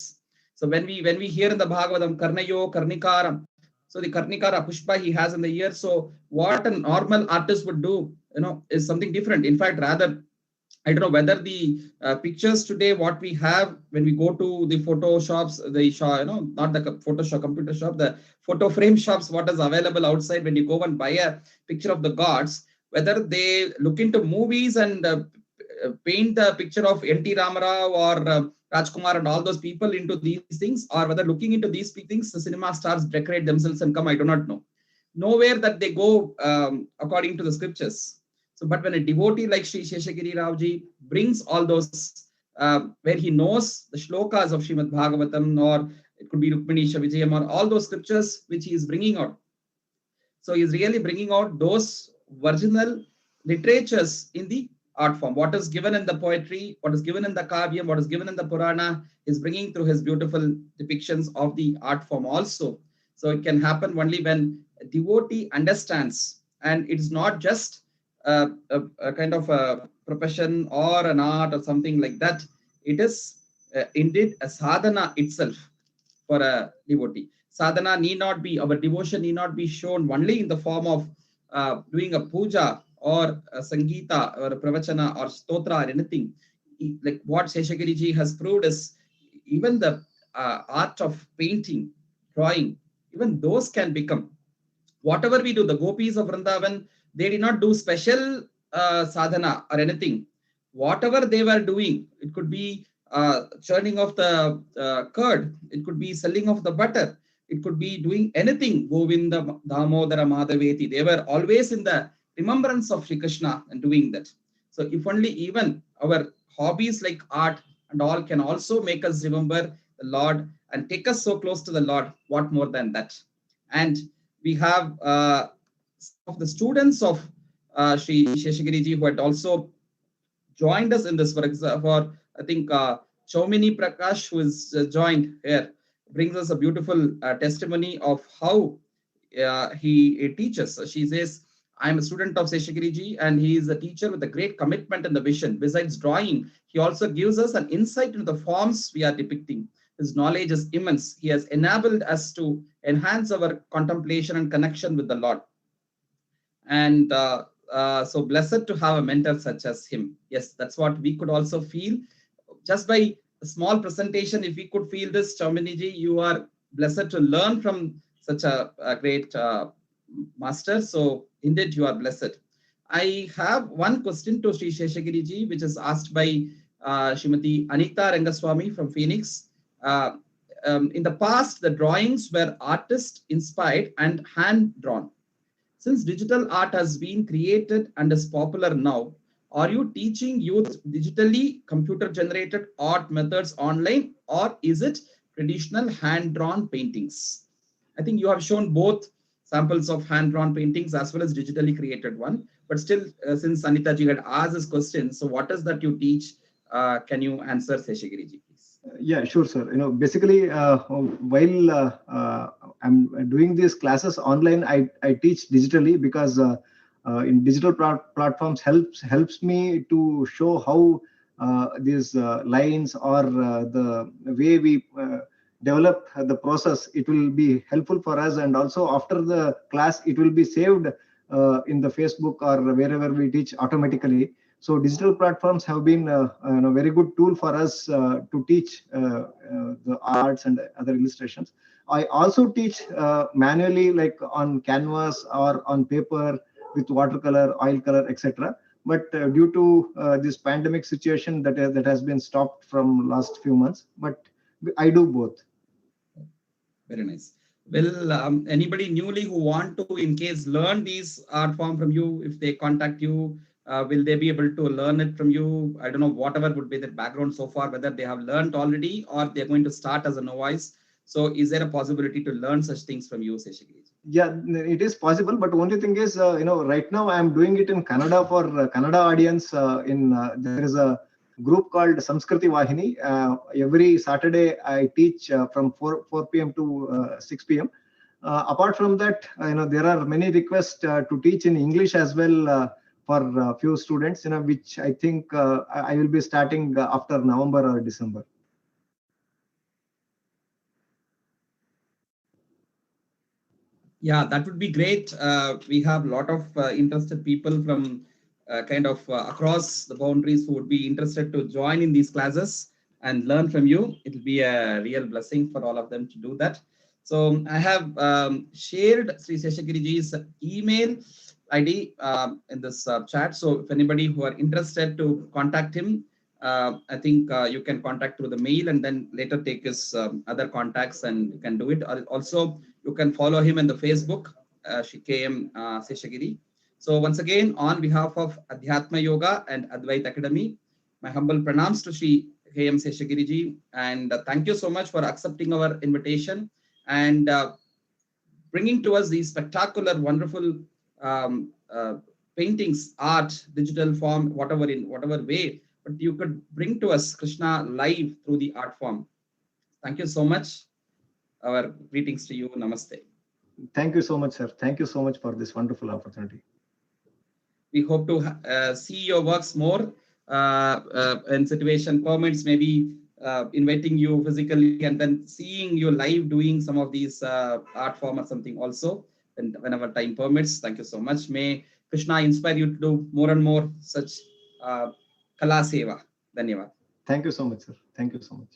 Speaker 3: So when we hear in the Bhagavatam, Karnayo, Karnikaram, so the Karnikara Pushpa he has in the ear. So what a normal artist would do, is something different. In fact, rather, I don't know whether the pictures today, what we have when we go to the photo shops, not the Photoshop, computer shop, the photo frame shops, what is available outside when you go and buy a picture of the gods, whether they look into movies and paint the picture of N.T. Ramarao or Rajkumar and all those people into these things, or whether looking into these things, the cinema stars decorate themselves and come, I do not know. Nowhere that they go according to the scriptures. So, but when a devotee like Sri Seshagiri Ravji brings all those, where he knows the shlokas of Srimad Bhagavatam, or it could be Rukminisha Vijayam, or all those scriptures which he is bringing out. So he is really bringing out those original literatures in the art form. What is given in the poetry, what is given in the Kavyam, what is given in the Purana, is bringing through his beautiful depictions of the art form also. So it can happen only when a devotee understands, and it's not just a kind of a profession or an art or something like that. It is indeed a sadhana itself for a devotee. sadhana need not be, our devotion need not be shown only in the form of doing a puja or a Sangeeta or a Pravachana or Stotra or anything. Like what Seshagiri ji has proved is even the art of painting, drawing, even those can become. Whatever we do, the gopis of Vrindavan, they did not do special sadhana or anything. Whatever they were doing, it could be churning of the curd, it could be selling of the butter, it could be doing anything. Govinda Damodara Madhaveti. They were always in the remembrance of Sri Krishna and doing that. So if only even our hobbies like art and all can also make us remember the Lord and take us so close to the Lord, what more than that? And we have some of the students of Sri Seshagiri ji who had also joined us in this. For example, I think Chaumini Prakash, who is joined here, brings us a beautiful testimony of how he teaches. So she says, I'm a student of Seshagiri ji, and he is a teacher with a great commitment and the vision. Besides drawing, he also gives us an insight into the forms we are depicting. His knowledge is immense. He has enabled us to enhance our contemplation and connection with the Lord. And so blessed to have a mentor such as him. Yes, that's what we could also feel. Just by a small presentation, if we could feel this, Chaumini ji, you are blessed to learn from such a great master. So indeed, you are blessed. I have one question to Sri Seshagiri ji, which is asked by Srimati Anita Rangaswamy from Phoenix. In the past, the drawings were artist inspired and hand drawn. Since digital art has been created and is popular now, are you teaching youth digitally computer generated art methods online, or is it traditional hand drawn paintings? I think you have shown both samples of hand drawn paintings as well as digitally created one. But still, since Anita ji had asked this question, so what is that you teach? Can you answer, Seshagiri ji, please?
Speaker 4: Yeah, sure, sir. Basically, while I'm doing these classes online, I teach digitally because in digital platforms helps me to show how these lines or the way we develop the process. It will be helpful for us, and also after the class, it will be saved in the Facebook or wherever we teach automatically. So digital platforms have been a very good tool for us to teach the arts and other illustrations. I also teach manually, like on canvas or on paper with watercolor, oil color, etc. But due to this pandemic situation, that has been stopped from last few months. But I do both.
Speaker 3: Very nice. Will anybody newly who want to, in case, learn these art form from you, if they contact you, will they be able to learn it from you? I don't know, whatever would be their background so far, whether they have learned already or they're going to start as a novice. So is there a possibility to learn such things from you, Seshagiri?
Speaker 4: Yeah, it is possible. But only thing is, right now I'm doing it in Kannada for Kannada audience. There is a group called Samskriti Vahini. Every Saturday I teach from 4 p.m. to 6 p.m. Apart from that, there are many requests to teach in English as well for a few students, which I think I will be starting after November or December.
Speaker 3: Yeah, that would be great. We have a lot of interested people from across the boundaries who would be interested to join in these classes and learn from you. It will be a real blessing for all of them to do that. So I have shared Sri Seshagiri ji's email ID in this chat. So if anybody who are interested to contact him, I think you can contact through the mail and then later take his other contacts and you can do it. Also, you can follow him in the Facebook, Sri KM Seshagiri. So once again, on behalf of Adhyatma Yoga and Advaita Academy, my humble pranams to Sri KM Seshagiri ji, and thank you so much for accepting our invitation and bringing to us these spectacular, wonderful paintings, art, digital form, whatever way, but you could bring to us Krishna live through the art form. Thank you so much. Our greetings to you. Namaste.
Speaker 4: Thank you so much, sir. Thank you so much for this wonderful opportunity.
Speaker 3: We hope to see your works more in situation permits, maybe inviting you physically and then seeing you live doing some of these art form or something also, and whenever time permits. Thank you so much. May Krishna inspire you to do more and more such kala seva. Dhanyavad.
Speaker 4: Thank you so much, sir. Thank you so much.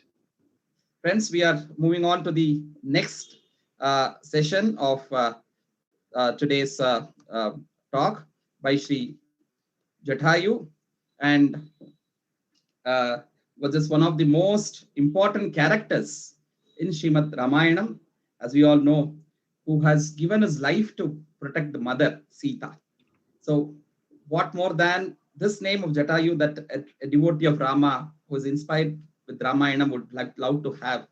Speaker 3: Friends, we are moving on to the next session of today's talk by Sri Jataayu, and was just one of the most important characters in Srimad Ramayanam, as we all know, who has given his life to protect the mother, Sita. So what more than this name of Jatayu that a devotee of Rama who is inspired with Ramayana would love to have.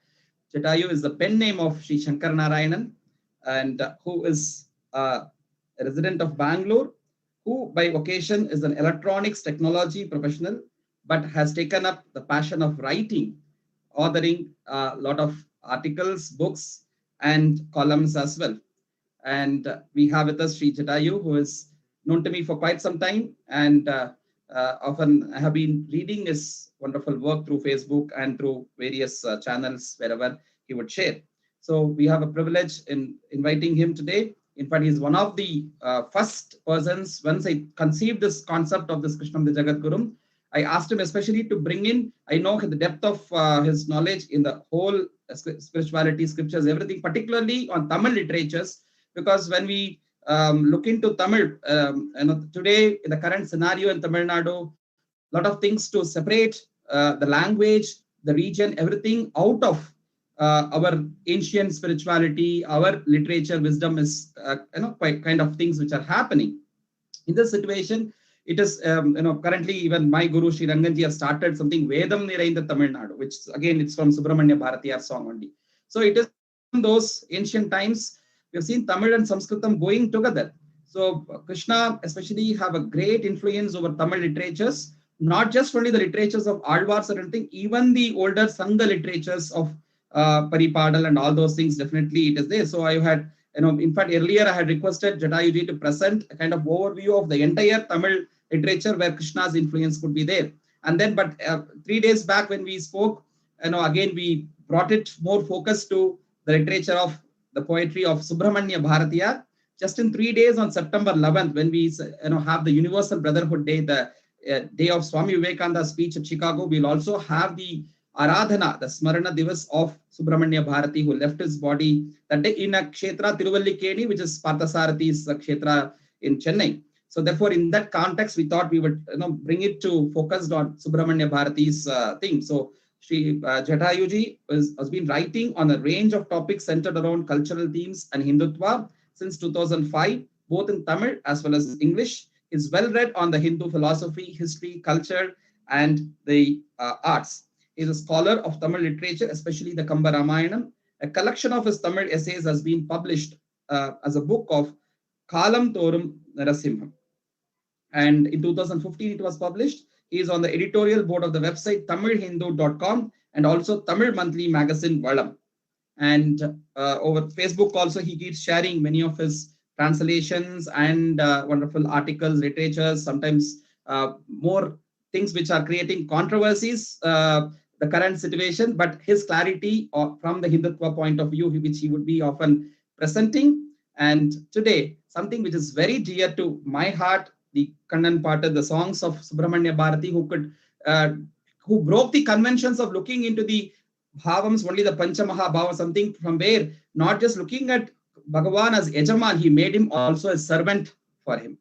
Speaker 3: Jatayu is the pen name of Sri Shankar Narayanan, and who is a resident of Bangalore, who by vocation is an electronics technology professional, but has taken up the passion of writing, authoring a lot of articles, books, and columns as well. And we have with us Sri Jataayu, who is known to me for quite some time, and often I have been reading his wonderful work through Facebook and through various channels wherever he would share. So we have a privilege in inviting him today. In fact, he's one of the first persons, once I conceived this concept of this KRISHNAM VANDE JGADGURUM, I asked him especially to bring in, I know the depth of his knowledge in the whole spirituality, scriptures, everything, particularly on Tamil literatures, because when we look into Tamil, today in the current scenario in Tamil Nadu, a lot of things to separate the language, the region, everything out of our ancient spirituality, our literature, wisdom is quite kind of things which are happening. In this situation, it is currently even my guru Sri Ranganji has started something Vedam Nirainda Tamil Nadu, which again it's from Subramanya Bharathiyar song only. So it is in those ancient times we have seen Tamil and Sanskritam going together. So Krishna especially have a great influence over Tamil literatures, not just only the literatures of Alvars or anything, even the older Sangha literatures of Paripadal and all those things, definitely it is there. So I had, in fact, earlier I had requested Jatayuji to present a kind of overview of the entire Tamil literature where Krishna's influence could be there. And then, but 3 days back when we spoke, again we brought it more focused to the literature of the poetry of Subramanya Bharathiyar. Just in 3 days on September 11th, when we have the Universal Brotherhood Day, the day of Swami Vivekananda's speech at Chicago, we'll also have the Aradhana, the Smarana Divas of Subramanya Bharati, who left his body that day in a Kshetra Tiruvallikeni, which is Parthasarathis Kshetra in Chennai. So therefore, in that context, we thought we would bring it to focused on Subramanya Bharati's theme. So Sri Jatayuji has been writing on a range of topics centered around cultural themes and Hindutva since 2005, both in Tamil as well as English. Is well read on the Hindu philosophy, history, culture, and the arts. He is a scholar of Tamil literature, especially the Kamba Ramayanam. A collection of his Tamil essays has been published as a book of Kalam Thorum Narasimham. And in 2015, it was published. He is on the editorial board of the website tamilhindu.com and also Tamil Monthly magazine Valam. And over Facebook also, he keeps sharing many of his translations and wonderful articles, literatures, sometimes more things which are creating controversies, the current situation, but his clarity from the Hindutva point of view, which he would be often presenting. And today, something which is very dear to my heart, the Kannan part of the songs of Subramanya Bharati, who broke the conventions of looking into the bhavams, only the Panchamaha bhava, something from where not just looking at Bhagavan as Yajaman, he made him also a servant for him.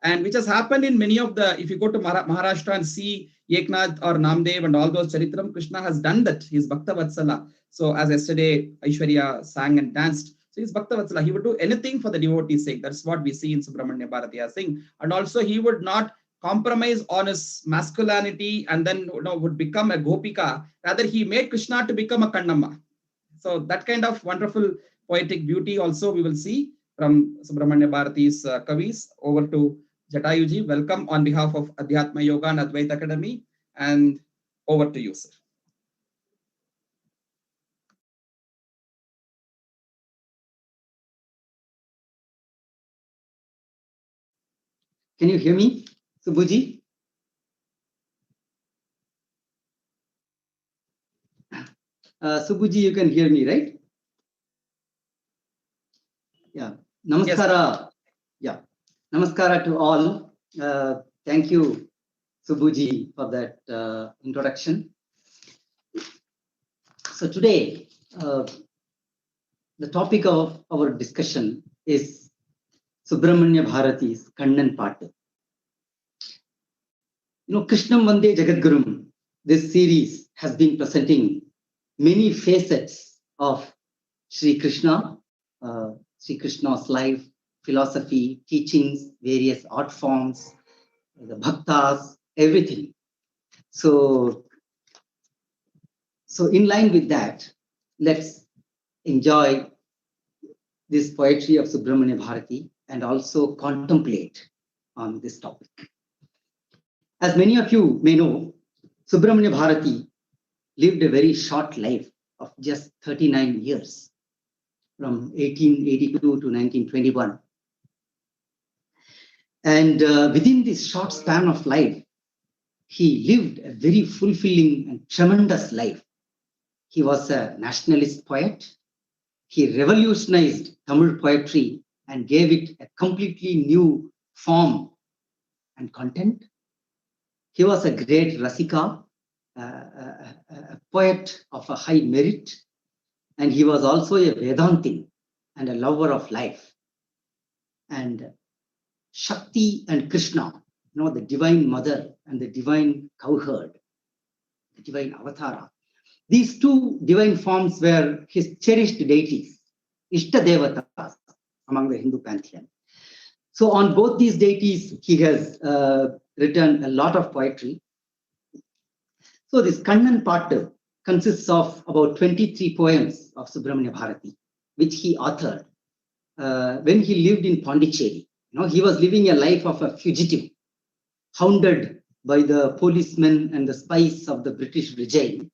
Speaker 3: And which has happened in many of the, if you go to Maharashtra and see Eknath or Namdev and all those Charitram, Krishna has done that. He is Bhakta Vatsala. So as yesterday, Aishwarya sang and danced. So he's Bhakta Vatsala. He would do anything for the devotee's sake. That's what we see in Subramanya Bharatiyar Singh. And also he would not compromise on his masculinity and then would become a Gopika. Rather, he made Krishna to become a Kannamma. So that kind of wonderful poetic beauty also we will see from Subramanya Bharati's Kavis. Over to Jatayuji. Welcome on behalf of Adhyatma Yoga and Advaita Academy. And over to you, sir.
Speaker 5: Can you hear me, Subhuji? Subbuji, you can hear me, right? Yeah. Namaskara. Yeah. Namaskara to all. Thank you, Subbuji, for that introduction. So today, the topic of our discussion is Subramanya Bharati's Kannan part. Krishnam Vande Jagadgurum, this series has been presenting many facets of Sri Krishna, Sri Krishna's life, philosophy, teachings, various art forms, the bhaktas, everything. So in line with that, let's enjoy this poetry of Subramanya Bharati and also contemplate on this topic. As many of you may know, Subramanya Bharati lived a very short life of just 39 years, from 1882 to 1921. And within this short span of life, he lived a very fulfilling and tremendous life. He was a nationalist poet. He revolutionized Tamil poetry and gave it a completely new form and content. He was a great Rasika, a poet of a high merit, and he was also a Vedantin and a lover of life. And Shakti and Krishna, the divine mother and the divine cowherd, the divine avatara. These two divine forms were his cherished deities, Ishta Devatas among the Hindu pantheon. So on both these deities, he has written a lot of poetry. So this Kannan part consists of about 23 poems of Subramanya Bharati, which he authored when he lived in Pondicherry. He was living a life of a fugitive, hounded by the policemen and the spies of the British regime.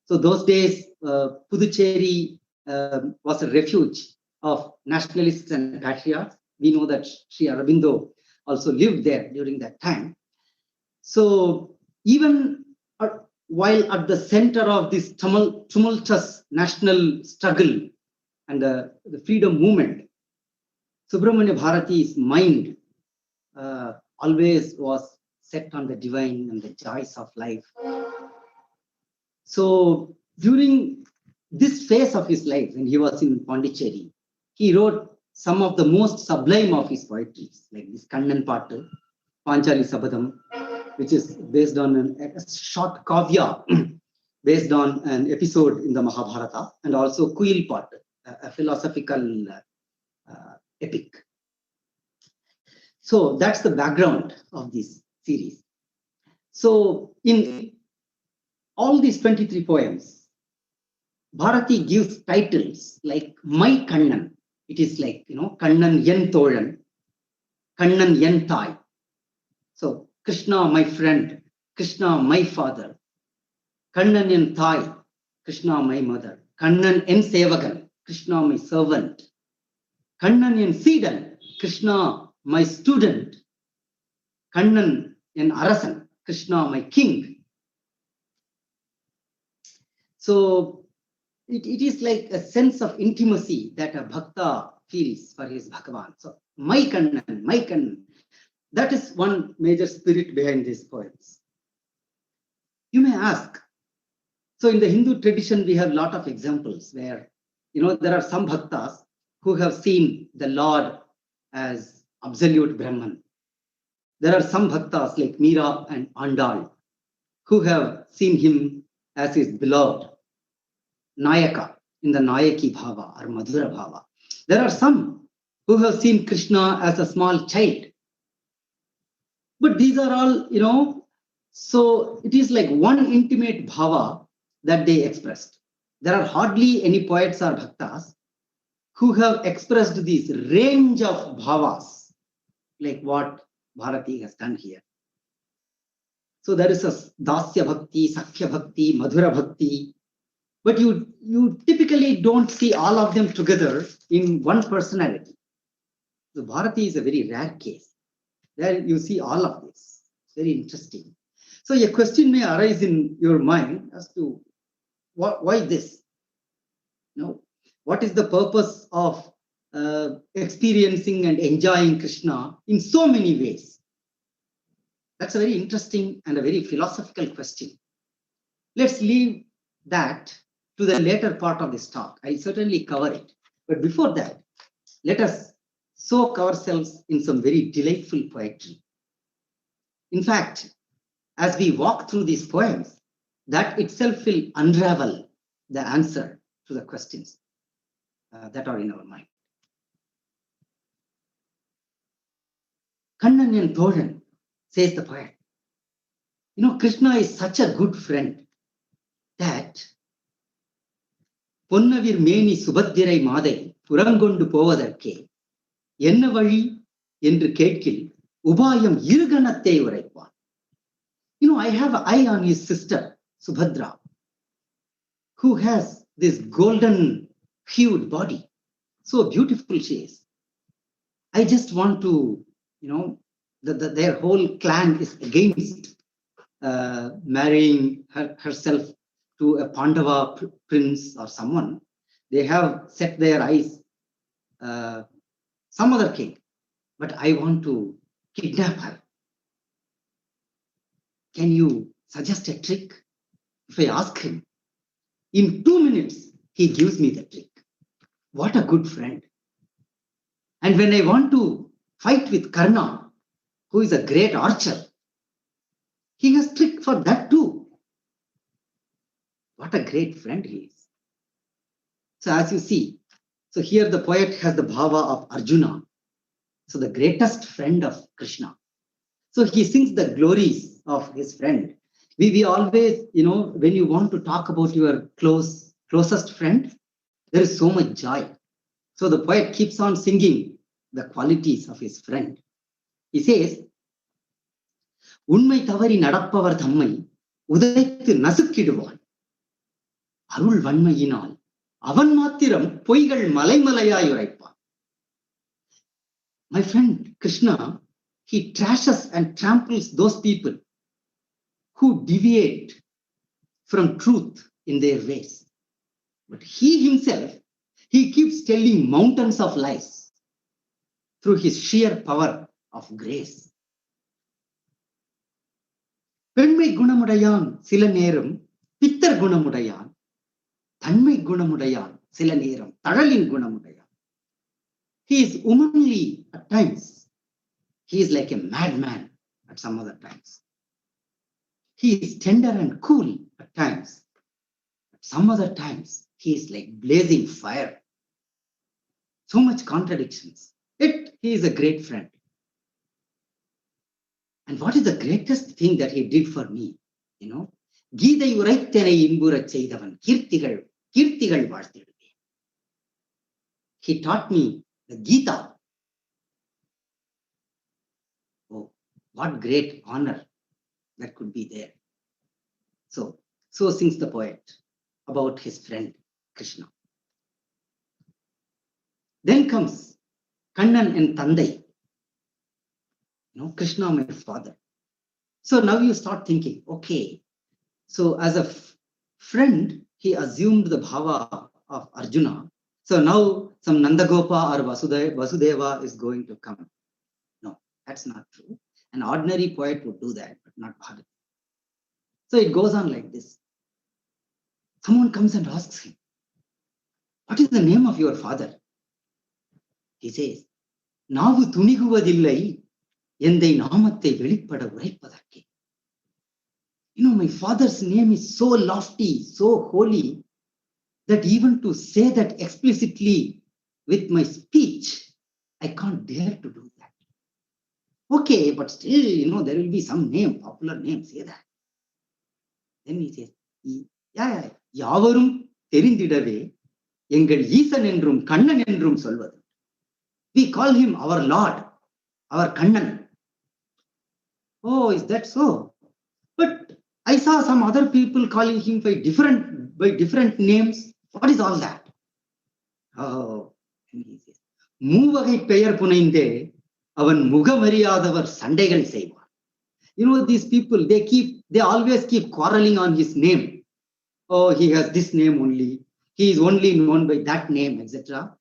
Speaker 5: So those days, Puducherry was a refuge of nationalists and patriots. We know that Sri Aurobindo also lived there during that time. So even while at the center of this tumultuous national struggle and the freedom movement, Subramanya Bharati's mind always was set on the divine and the joys of life. So during this phase of his life, when he was in Pondicherry, he wrote some of the most sublime of his poetries, like this Kannan Pattu, Panchali Sabadam, which is based on a short kavya, based on an episode in the Mahabharata, and also Kuil Pattu, a philosophical epic. So that's the background of this series. So in all these 23 poems, Bharati gives titles like My Kannan. It is like, Kannan Yen Thoran, Kannan Yen Thai. So Krishna, my friend, Krishna, my father, Kannan Yen Thai, Krishna, my mother, Kannan Yen Sevagan, Krishna, my servant, Kannan Yen Sidan, Krishna, my student, Kannan Yen Arasan, Krishna, my king. So it is like a sense of intimacy that a bhakta feels for his Bhagavan. So my Kannan, that is one major spirit behind these poems. You may ask, so in the Hindu tradition, we have a lot of examples where, there are some bhaktas who have seen the Lord as absolute Brahman. There are some bhaktas like Meera and Andal who have seen him as his beloved, Nayaka, in the Nayaki Bhava or Madhura Bhava. There are some who have seen Krishna as a small child. But these are all, so it is like one intimate bhava that they expressed. There are hardly any poets or bhaktas who have expressed this range of bhavas, like what Bharati has done here. So there is a Dasya Bhakti, Sakhya Bhakti, Madhura Bhakti, but you typically don't see all of them together in one personality. So Bharati is a very rare case. There you see all of this. Very interesting. So a question may arise in your mind as to why this? No. What is the purpose of experiencing and enjoying Krishna in so many ways? That's a very interesting and a very philosophical question. Let's leave that to the later part of this talk. I'll certainly cover it. But before that, let us soak ourselves in some very delightful poetry. In fact, as we walk through these poems, that itself will unravel the answer to the questions that are in our mind. Kannan and Thoran, says the poet. You know, Krishna is such a good friend that பொன்னவிர் மேனி சுபத்திரை மாதை புறங்கொண்டு போவதற்கே என்ன வழி என்று கேட்கில் உபாயம் இருகணத்தை உரைப்பான். You know, I have an eye on his sister, Subhadra, who has this golden hued body. So beautiful she is. I just want to, you know, their whole clan is against marrying herself to a Pandava prince or someone. They have set their eyes some other king, but I want to kidnap her. Can you suggest a trick? If I ask him, in 2 minutes, he gives me the trick. What a good friend. And when I want to fight with Karna, who is a great archer, he has trick for that too. What a great friend he is. So as you see, so here the poet has the bhava of Arjuna, so the greatest friend of Krishna. So he sings the glories of his friend. We always, you know, when you want to talk about your closest friend, there is so much joy. So the poet keeps on singing the qualities of his friend. He says, உண்மை தவறி நடப்பவர் தம்மை உதைத்து நசுக்கிடுவான். அருள் வன்மையினால் அவன் மாத்திரம் பொய்கள் மலைமலையாய் உரைப்பான். My friend Krishna, he trashes and tramples those people who deviate from truth in their ways. But he himself, he keeps telling mountains of lies through his sheer power of grace. பெண்மை குணமுடையான் சில நேரம் பித்தர் குணமுடையான், தன்மை குணமுடையான் சில நேரம் தழலின் குணமுடையான். He is womanly at times. He is like a madman at some other times. He is tender and cool at times. At some other times, he is like blazing fire. So much contradictions. Yet he is a great friend. And what is the greatest thing that he did for me? You know, கீதை உரைத்தனை இன்புறச் செய்தவன் கீர்த்திகள் வாழ்த்திடுவேன். He taught me the Gita. Oh, what great honor that could be there. So sings the poet about his friend Krishna. Then comes Kannan and Tandai. You know, Krishna, my father. So now you start thinking, okay, so as a friend, he assumed the bhava of Arjuna. So now some Nandagopa or Vasudeva is going to come. No, that's not true. An ordinary poet would do that, but not Bharati. So it goes on like this. Someone comes and asks him, what is the name of your father? He says, Navu tuniguvadillai endai namathai velippada uraipadakke. You know, my father's name is so lofty, so holy, that even to say that explicitly with my speech, I can't dare to do that. Okay, but still, you know, there will be some name, popular name, say that. Then he says, யாவரும் தெரிந்திடவே எங்கள் ஈசன் என்றும் கண்ணன் என்றும் சொல்வது. We call him our Lord, our Kannan. Oh, is that so? But I saw some other people calling him by different names. What is all that? Oh, மூவகை பெயர் புனைந்தே அவன் முகமறியாதவர் சண்டைகள் செய்வான். You know, these people, they always keep quarreling on his name. oh, he has this name only, he is only known by that name, etc.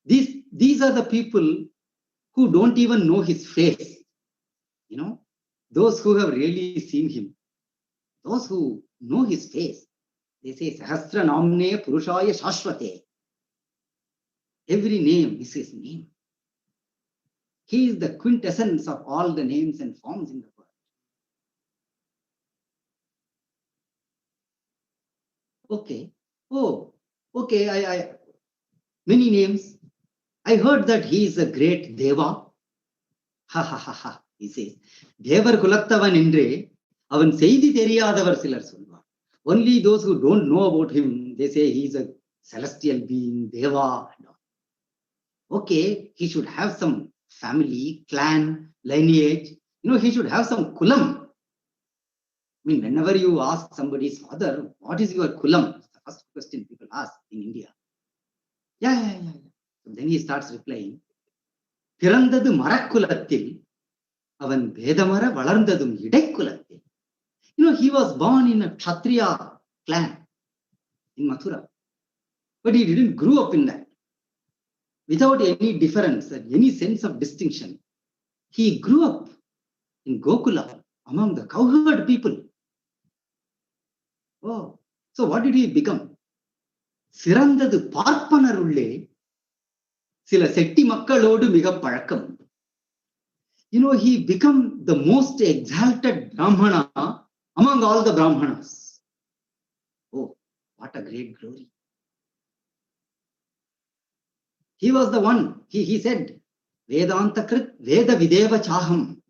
Speaker 5: These are the people who don't even know his face. You know, those who have really seen him, those who know his face, they say Sahasra Namne Purushaya Shashvate. Every name is his name. He is the quintessence of all the names and forms in the world. Okay. Oh, okay. I many names. I heard that he is a great Deva. Ha ha ha ha. He says, Devar Kulattavan Indre, Avan Seidi Teriadavar Silar Sulva. Only those who don't know about him, they say he is a celestial being, Deva. Okay, he should have some family, clan, lineage. You know, he should have some kulam. I mean, whenever you ask somebody's father, what is your kulam? It's the first question people ask in India. Yeah. So then he starts replying, Pirandadu Marakulatil, Avan Vedamara Valarndadum Idekulatil. You know, he was born in a Kshatriya clan in Mathura, but he didn't grow up in that. Without any difference, any sense of distinction, he grew up in Gokula among the cowherd people. Oh, so what did he become? Sirandadu Parpanarulle, Sila Setti Makkalodu Miga Palakam. You know, he became the most exalted Brahmana among all the Brahmanas. Oh, what a great glory. He was the one, he said, Vedanta Krit Veda Videva Chaham.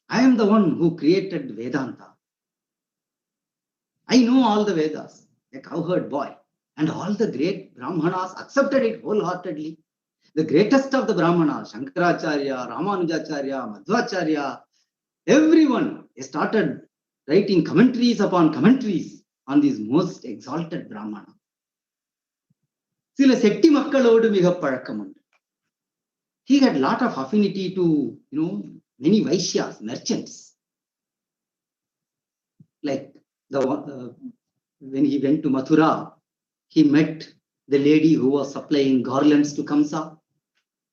Speaker 5: I am the one who created Vedanta. I know all the Vedas, a cowherd boy. And all the great Brahmanas accepted it wholeheartedly. The greatest of the Brahmanas, Shankaracharya, Ramanujacharya, Madhvacharya, everyone started writing commentaries upon commentaries on these most exalted Brahmana. Sila Setti Makkalodu Miga Palakam. He had a lot of affinity to, many Vaishyas, merchants. Like when he went to Mathura, he met the lady who was supplying garlands to Kamsa,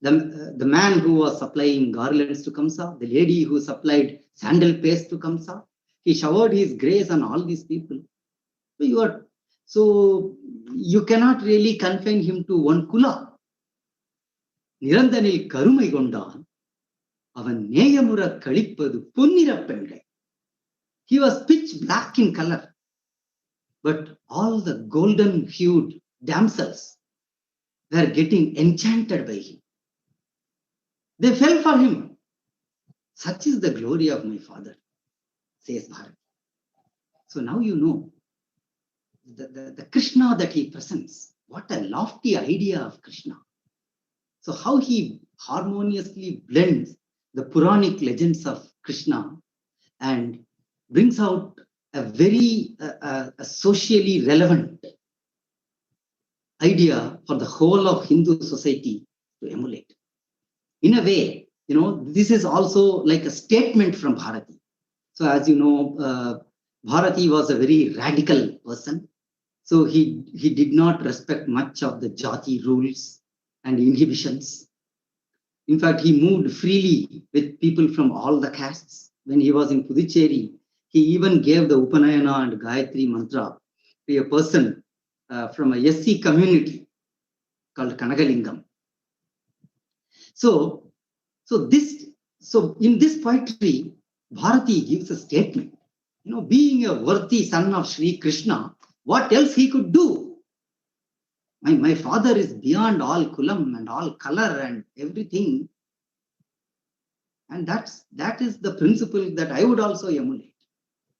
Speaker 5: the man who was supplying garlands to Kamsa, the lady who supplied sandal paste to Kamsa. He showered his grace on all these people. So you cannot really confine him to one kula. Nirandanil Karumai Gondan, Avan Neyamura Kalipadu Punnirappengai. He was pitch black in color, but all the golden hued damsels were getting enchanted by him. They fell for him. Such is the glory of my father, says Bharati. So now you know the Krishna that he presents. What a lofty idea of Krishna. So how he harmoniously blends the Puranic legends of Krishna and brings out a very socially relevant idea for the whole of Hindu society to emulate. In a way, this is also like a statement from Bharati. So as you know, Bharati was a very radical person. So he did not respect much of the jati rules and inhibitions. In fact, he moved freely with people from all the castes. When he was in Puducherry, he even gave the Upanayana and Gayatri mantra to a person from a SC community called Kanagalingam. So in this poetry, Bharati gives a statement. Being a worthy son of Sri Krishna, what else he could do? My father is beyond all kulam and all color and everything. And that is the principle that I would also emulate.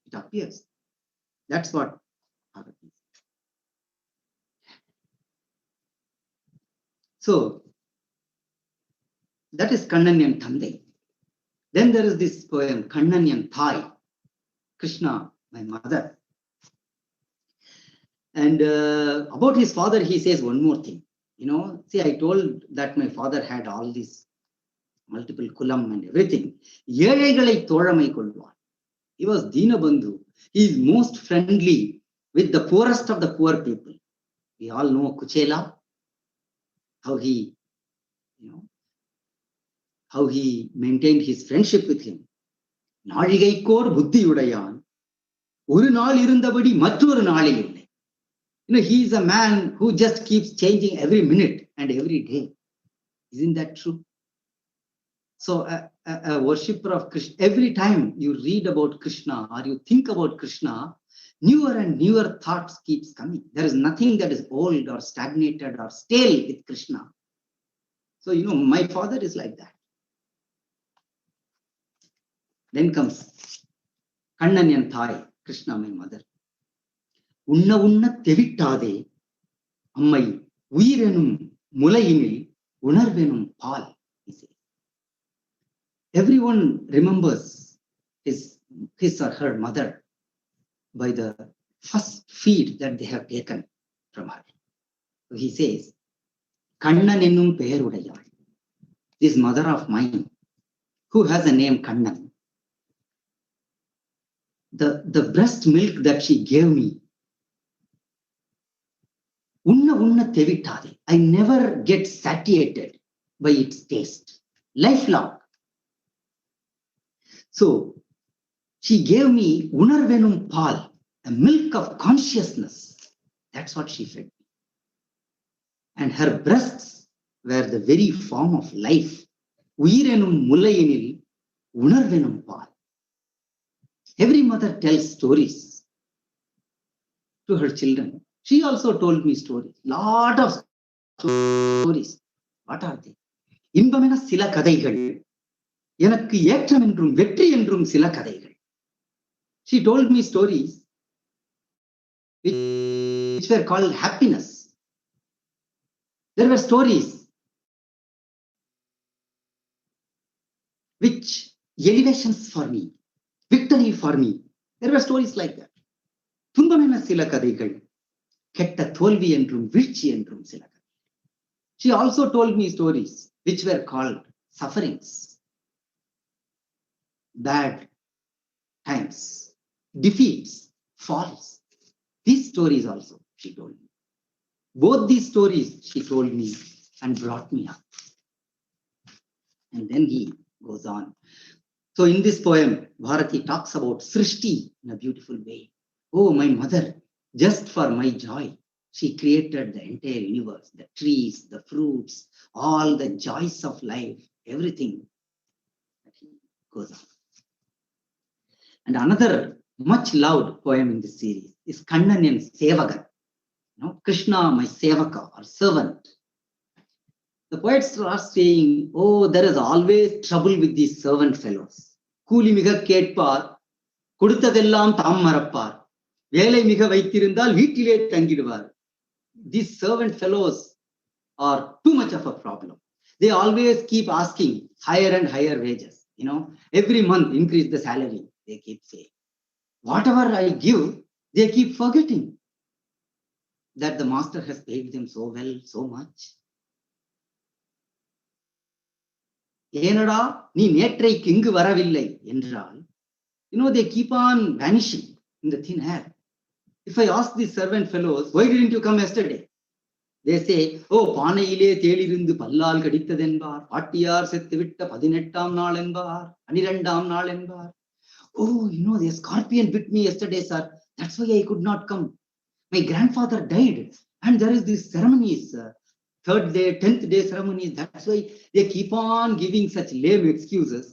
Speaker 5: It appears. That's what Bharati is. So that is Kannan and Thandai. Then there is this poem, Kannan and Thai, Krishna, my mother. And about his father, he says one more thing. See, I told that my father had all these multiple kulam and everything. He was Dina Bandhu. He is most friendly with the poorest of the poor people. We all know Kuchela, how he, how he maintained his friendship with him. நாழிகைக்கோர் புத்தியுடையான் ஒரு நாள் இருந்தபடி மற்றொரு நாளில் இல்லை. He is a man who just keeps changing every minute and every day. Isn't that true? So a worshipper of Krishna, every time you read about Krishna or you think about Krishna, newer and newer thoughts keeps coming. There is nothing that is old or stagnated or stale with Krishna. So, my father is like that. Then comes Kannan and Thai, Krishna, my mother. உண்ண உண்ண தெவிட்டாதே அம்மை உயிரெனும் முலையினில் உணர்வெனும் பால். Everyone remembers his or her mother by the first feed that they have taken from her. So he says, Kannan ennum பெயருடையாள், this mother of mine who has a name Kannan, the breast milk that she gave me, unna unna tevitade, I never get satiated by its taste, lifelong. So she gave me unarvenum pal, a milk of consciousness. That's what she fed me. And her breasts were the very form of life. Uirenum mulayinil unarvenum pal. Every mother tells stories to her children. She also told me stories. Lot of stories. What are they? இன்பமென சில கதைகள், எனக்கு ஏற்றம் என்றும் வெற்றி என்றும் சில கதைகள். She told me stories which were called happiness. There were stories which elevations for me, victory for me. There were stories like that. துன்பமென சில கதைகள், கெட்ட தோல்வி என்றும் வீழ்ச்சி என்றும் சில கதைகள். She also told me stories which were called sufferings, bad times, defeats, falls. These stories also she told me. Both these stories she told me and brought me up. And then he goes on. So in this poem, Bharati talks about Srishti in a beautiful way. Oh, my mother, just for my joy, she created the entire universe, the trees, the fruits, all the joys of life, everything. Goes on. And another much loved poem in this series is Kannan and Sevagan. Krishna, my Sevaka or servant. The poets are saying, oh, there is always trouble with these servant fellows. Kuli miga ketpar, கொடுத்ததெல்லாம் தாம் மறப்பார், வேலை மிக வைத்திருந்தால் வீட்டிலே தங்கிடுவார். These servant fellows are too much of a problem. They always keep asking higher and higher wages. Every month increase the salary. They keep saying, whatever I give, they keep forgetting that the master has paid them so well, so much. ஏனடா நீ நேற்றைக்கு இங்கு வரவில்லை என்றால், they keep on vanishing in the thin air. If I ask these servant fellows, why didn't you come yesterday? They say, oh, பானையிலே தேளிருந்து பல்லால் கடித்ததென்பார், பாட்டியார் செத்து விட்ட 18ஆம் நாள் என்பார், 12ஆம் நாள் என்பார். Oh, the scorpion bit me yesterday, sir. That's why I could not come. My grandfather died, and there is these ceremonies, 3rd day, 10th day ceremonies. That's why they keep on giving such lame excuses.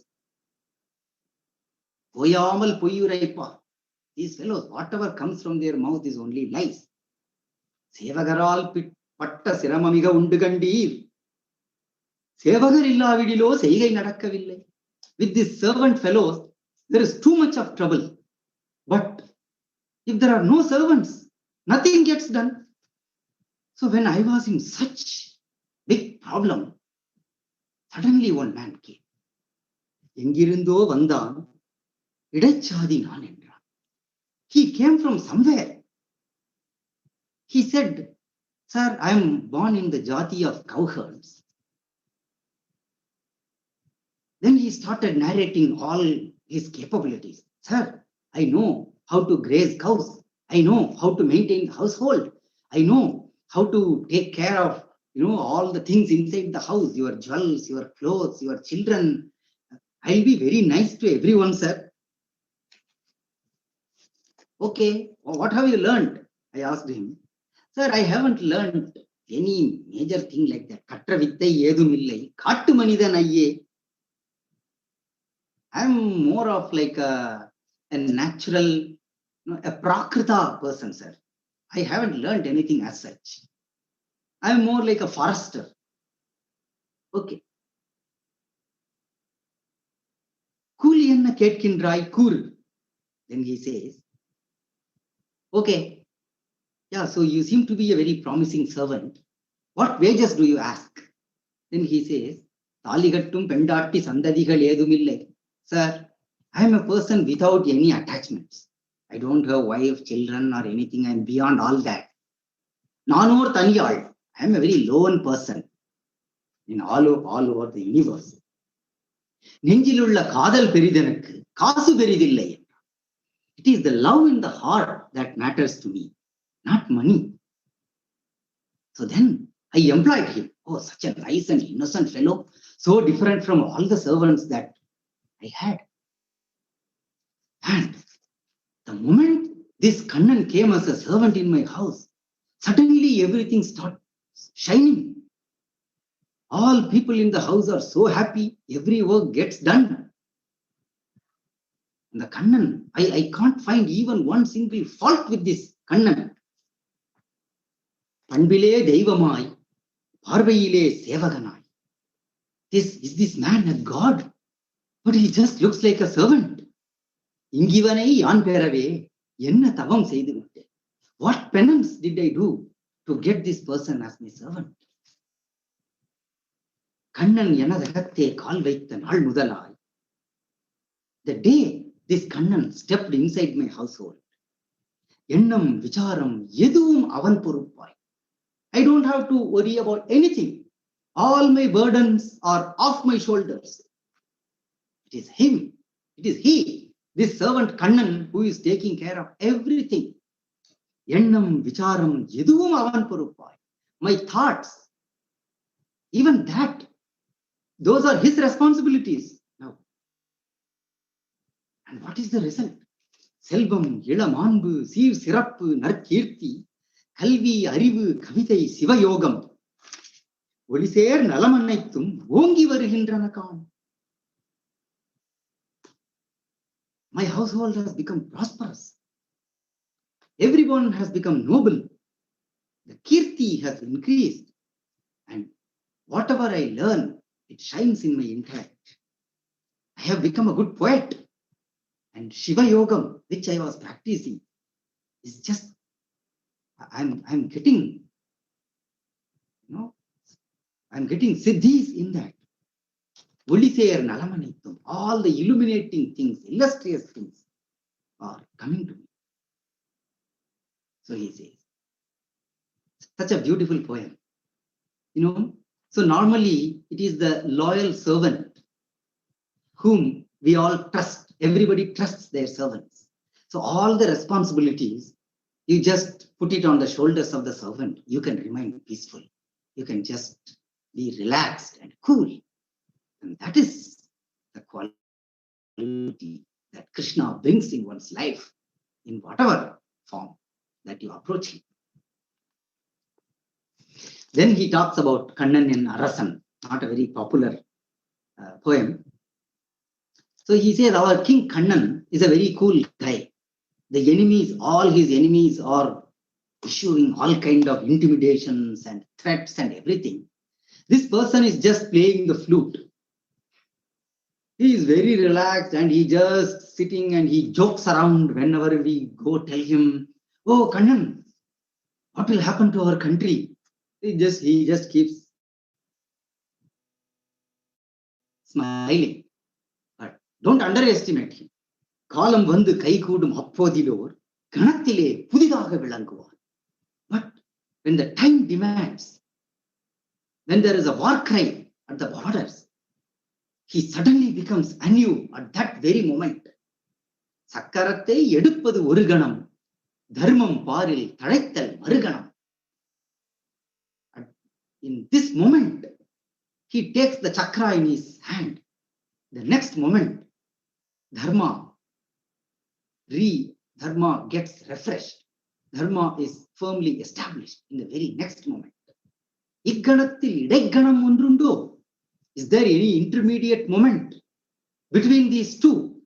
Speaker 5: Poyamal poyuraipa. These fellows, whatever comes from their mouth is only lies. Sevagaral patta siramamiga undu kandir. Sevagar illavidilo seigai nadakavillai. With these servant fellows, there is too much of trouble. But if there are no servants, nothing gets done. So when I was in such big problem, suddenly one man came. Engirindo vandan, idachadi nan endra. He came from somewhere. He said, sir, I am born in the jati of cowherds. Then he started narrating all his capabilities. Sir, I know how to graze cows. I know how to maintain the household. I know how to take care of, all the things inside the house, your jewels, your clothes, your children. I'll be very nice to everyone, sir. Okay, what have you learned? I asked him. Sir, I haven't learned any major thing like that. Katra vittai edum illai. Kattu manidan ayye. I'm more of like a natural, a prakrita person, sir. I haven't learned anything as such. I'm more like a forester. Okay. Kuli enna ketkinrai kuru. Then he says, okay, yeah, so you seem to be a very promising servant. What wages do you ask? Then he says, Taligattum pendatti sandadigal edumille. Sir, I am a person without any attachments. I don't have wife, children, or anything. I am beyond all that. Nanor Taniyal. I am a very lone person in all over the universe. Nenjilulla kadal peridanakku, kasu peridillai. It is the love in the heart that matters to me, not money. So then I employed him. Oh, such a nice and innocent fellow, so different from all the servants that I had. And the moment this Kannan came as a servant in my house, suddenly everything started shining. All people in the house are so happy, every work gets done. And the Kannan, I can't find even one single fault with this Kannan. Panbile Deivamai, Parvayile Sevaganai. Is this man a god? But he just looks like a servant. Ingivanai Yan Perave, Yenna Tavam Seidivute. What penance did I do to get this person as my servant? Kannan Yanadagatte Kalvaithan Al Mudalai. The day this Kannan stepped inside my household, Yennam Vicharam Yedum Avan Puruppai. I don't have to worry about anything. All my burdens are off my shoulders. It is him. It is he, this servant Kannan, who is taking care of everything. Yennam Vicharam Yedum Avan Puruppai. My thoughts, even that, those are his responsibilities now. And what is the result? Selvam, Ilamanbu, Siv Sirappu, Narkirti, Kalvi, Arivu, Kavithai, Siva Yogam. Oliser Nalamanaitum, Wongi Varihindranakam. My household has become prosperous. Everyone has become noble. The Kirti has increased. And whatever I learn, it shines in my intellect. I have become a good poet. And Shiva Yogam, which I was practicing, is just, I'm getting, I'm getting siddhis in that. Uliseer Nalamanitum, all the illuminating things, illustrious things are coming to me. So he says, such a beautiful poem. So normally it is the loyal servant whom we all trust. Everybody trusts their servants. So all the responsibilities, you just put it on the shoulders of the servant. You can remain peaceful. You can just be relaxed and cool. And that is the quality that Krishna brings in one's life in whatever form that you approach him. Then he talks about Kannan in Arasan, not a very popular poem. So he says our King Kannan is a very cool guy. The enemies, all his enemies are issuing all kind of intimidations and threats and everything. This person is just playing the flute. He is very relaxed and he just sitting and he jokes around whenever we go tell him, oh Kannan, what will happen to our country? He just keeps smiling. But don't underestimate him. Kalam vandu kai koodum appodilor ganathile pudithaga vilanguvar. But when the time demands, when there is a war cry at the borders, he suddenly becomes anew at that very moment. Sakkarathai eduppadu oru ganam, Dharmam paril thadaithal maruganam. In this moment, he takes the chakra in his hand. The next moment, Dharma gets refreshed. Dharma is firmly established in the very next moment. Ikkanathil idaiganam ondrundo. Is there any intermediate moment between these two?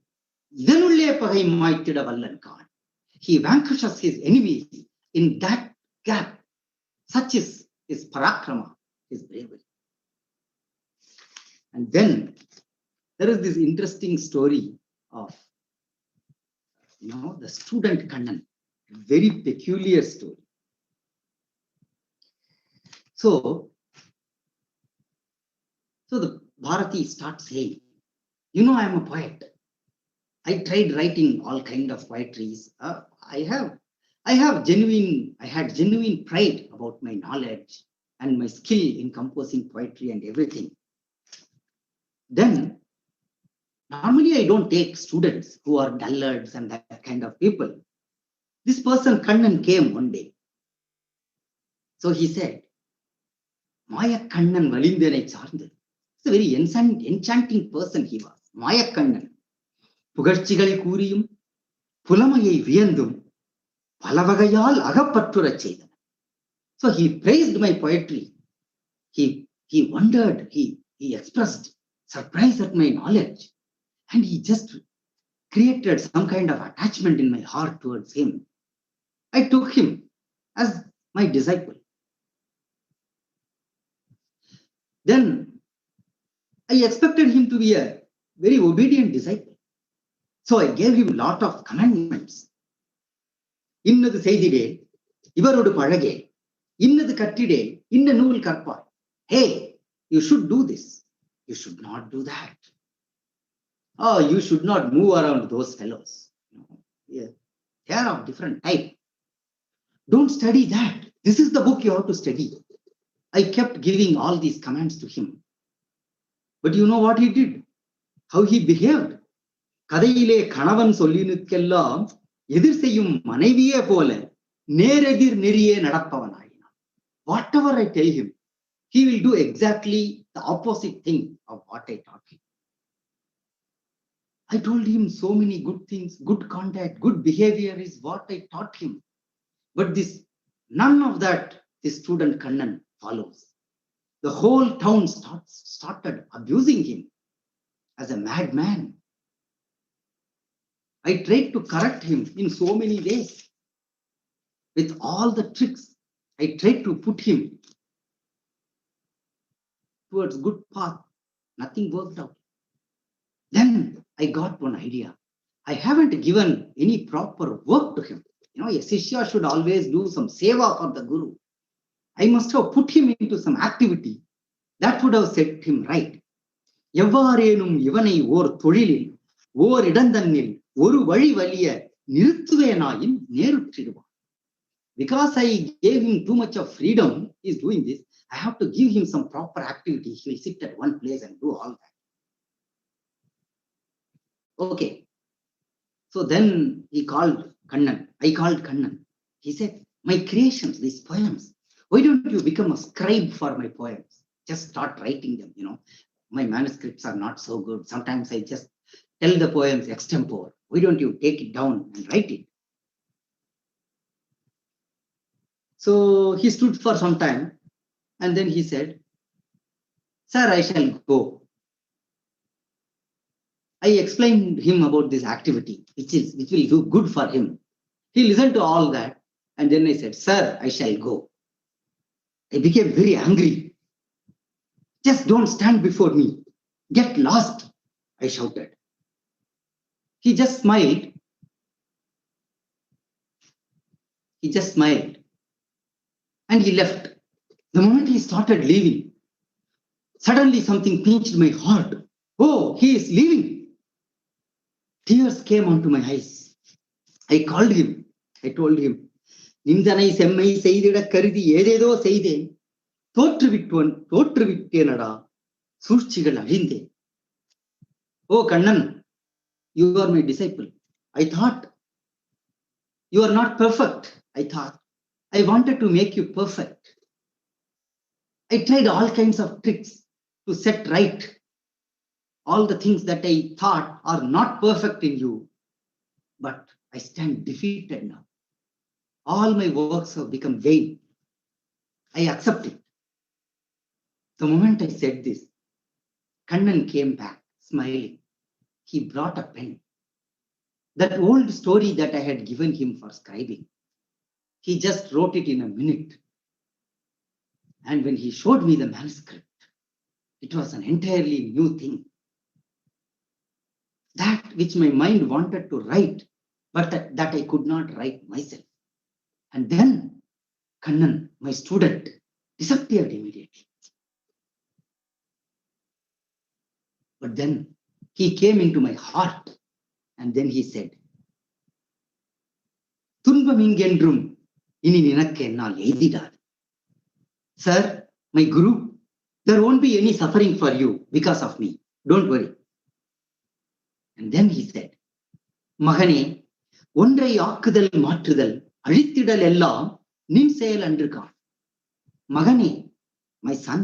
Speaker 5: Idanulle pagai maaitida vallan kaan. He vanquishes his enemies in that gap. Such is his parakrama, his bravery. And then there is this interesting story of, the student Kannan, a very peculiar story. So the Bharati starts saying, I am a poet. I tried writing all kind of poetries. I had genuine pride about my knowledge and my skill in composing poetry and everything. Then, normally I don't take students who are dullards and that kind of people. This person, Kannan, came one day. So he said, Maya Kannan Valindenai Charndu. It's a very enchanting person he was. Maya Kannan. Pugarchigal Kuriyum, Pulamayai Viandum, Palavagayal Agapattura Chedan. So he praised my poetry. He wondered, he expressed surprise at my knowledge. And he just created some kind of attachment in my heart towards him. I took him as my disciple. Then I expected him to be a very obedient disciple. So I gave him a lot of commandments. Innadu seidide, ivarodu palage, innadu kattide, inna nool karpa. Hey, you should do this. You should not do that. Oh, you should not move around those fellows. Yeah. They are of different type. Don't study that. This is the book you have to study. I kept giving all these commands to him. But you know what he did? How he behaved? Kadaile Kanavan Solinukella, Edir Seyum Manaviye Pole, Neredir Neriye Nadapavanayina. Whatever I tell him, he will do exactly the opposite thing of what I taught him. I told him so many good things, good conduct, good behavior is what I taught him. But none of that the student Kannan follows. The whole town started abusing him as a madman. I tried to correct him in so many ways. With all the tricks, I tried to put him towards good path. Nothing worked out. Then I got one idea. I haven't given any proper work to him. A Shishya should always do some seva for the Guru. I must have put him into some activity that would have set him right. Yavarenum Ivanai or Todilil, or Idandannil, Oru Vali Valia, Nirthuvenayin, Nerutriva. Because I gave him too much of freedom, he's doing this. I have to give him some proper activity. He will sit at one place and do all that. Okay. So then he called Kannan. I called Kannan. He said, my creations, these poems, why don't you become a scribe for my poems? Just start writing them, My manuscripts are not so good. Sometimes I just tell the poems extempore. Why don't you take it down and write it? So he stood for some time and then he said, Sir, I shall go. I explained him about this activity, which will do good for him. He listened to all that. And then I said, Sir, I shall go. I became very angry. Just don't stand before me. Get lost, I shouted. He just smiled. And he left. The moment he started leaving, suddenly something pinched my heart. Oh, he is leaving. Tears came onto my eyes. I called him. I told him, Nindanai semmai seidida karidi ededo seide. Totruvittyenada. Surchigal arinde. Oh, Kannan, you are my disciple. I thought You are not perfect, I thought. I wanted to make you perfect. I tried all kinds of tricks to set right all the things that I thought are not perfect in you. But I stand defeated now. All my works have become vain. I accept it. The moment I said this, Kannan came back, smiling. He brought a pen. That old story that I had given him for scribing, he just wrote it in a minute. And when he showed me the manuscript, it was an entirely new thing. That which my mind wanted to write, but that I could not write myself. And then Kannan, my student, disappeared immediately. But then he came into my heart and then he said, துன்பம் இங்கென்றும் இனி நினக்கு என்னால் எய்திடாது. Sir, my Guru, there won't be any suffering for you because of me. Don't worry. And then he said, மகனே, ஒன்றை ஆக்குதல் மாற்றுதல் அழித்திடல் எல்லாம் நின் செயல் அன்று காண். மகனே, my son,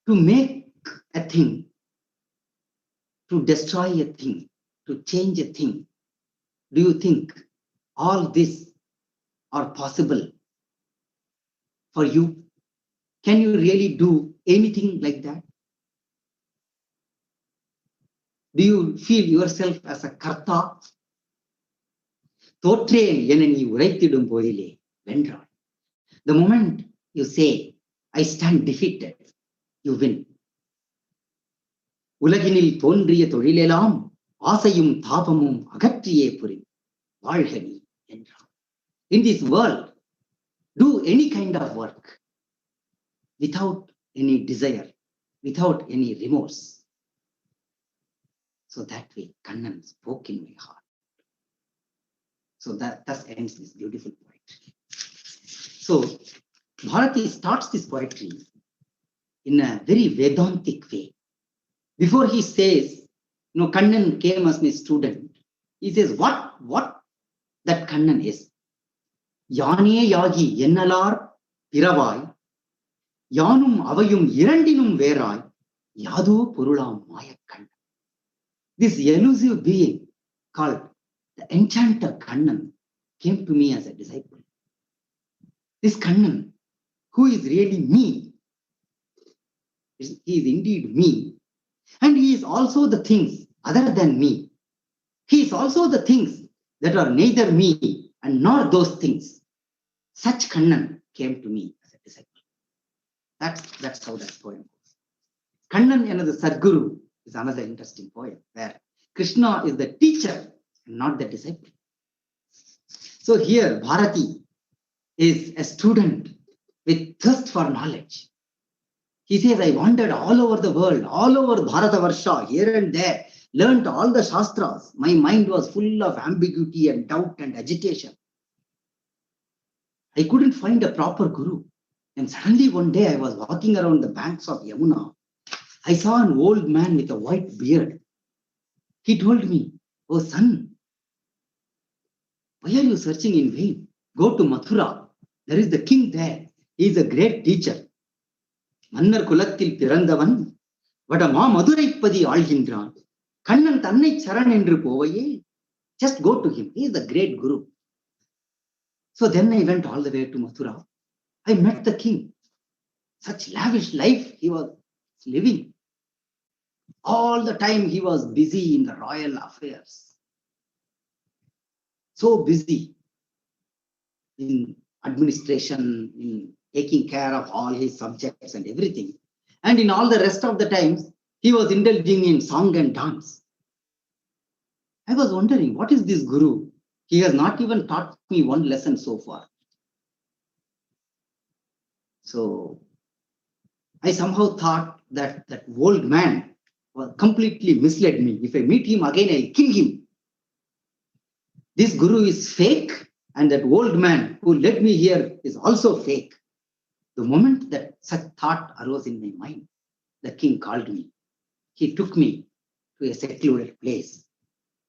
Speaker 5: to make a thing, to destroy a thing, to change a thing, do you think all this are possible for you? Can you really do anything like that? Do you feel yourself as a karta? தோற்றேன் என நீ உரைத்திடும் போதிலே வென்றாள். The moment you say, I stand defeated, you win. உலகினில் தோன்றிய தொழிலெல்லாம் ஆசையும் தாபமும் அகற்றியே புரி வாழ்க நீ என்றான். In this world, do any kind of work without any desire, without any remorse. So that way, Kannan spoke in my heart. So that thus ends this beautiful poetry. So Bharati starts this poetry in a very Vedantic way. Before he says, Kannan came as my student, he says what that Kannan is. யானே யாகி என்னலார் பிறவாய் யானும் அவையும் இரண்டினும் வேறாய் யாதோ பொருளாம் Mayakannan. This elusive being called the enchanter Kannan came to me as a disciple. This Kannan, who is really me, he is indeed me, and he is also the things other than me. He is also the things that are neither me and nor those things. Such Kannan came to me as a disciple. That's how that poem goes. Kannan, another Sadguru, is another interesting poem where Krishna is the teacher and not the disciple. So here Bharati is a student with thirst for knowledge. He says, I wandered all over the world, all over Bharatavarsha, here and there, learned all the Shastras. My mind was full of ambiguity and doubt and agitation. I couldn't find a proper guru. And suddenly one day I was walking around the banks of Yamuna. I saw an old man with a white beard. He told me, oh son, why are you searching in vain? Go to Mathura. There is the king there. He is a great teacher. மன்னர் குலத்தில் பிறந்தவன் வட மாமதுரைப்பதி ஆள்கின்றான். கண்ணன் தன்னை சரண் என்று போவையே. Just go to him. He is the great guru. So then I went all the way to Mathura. I met the king. Such lavish life he was living. All the time he was busy in the royal affairs. So busy in administration, in taking care of all his subjects and everything. And in all the rest of the times, he was indulging in song and dance. I was wondering, what is this guru? He has not even taught me one lesson so far. So I somehow thought that that old man was completely misled me. If I meet him again, I'll kill him. This guru is fake, and that old man who led me here is also fake. The moment that such thought arose in my mind, the king called me. He took me to a secluded place,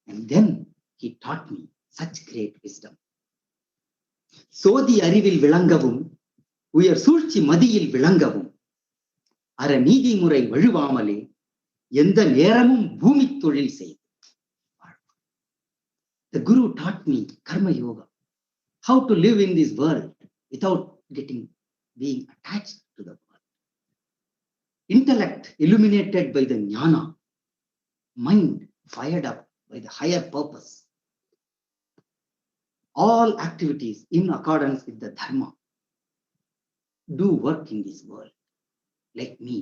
Speaker 5: and then he taught me Such great wisdom. சோதி அறிவில் விளங்கவும் உயர் சூழ்ச்சி மதியில் விளங்கவும் அற நீதிமுறை வழுவாமலே எந்த நேரமும் பூமி தொழில் செய்து. The Guru taught me karma yoga, how to live in this world without being attached to the world. Intellect illuminated by the jnana, mind fired up by the higher purpose. All activities in accordance with the dharma. Do work in this world like me.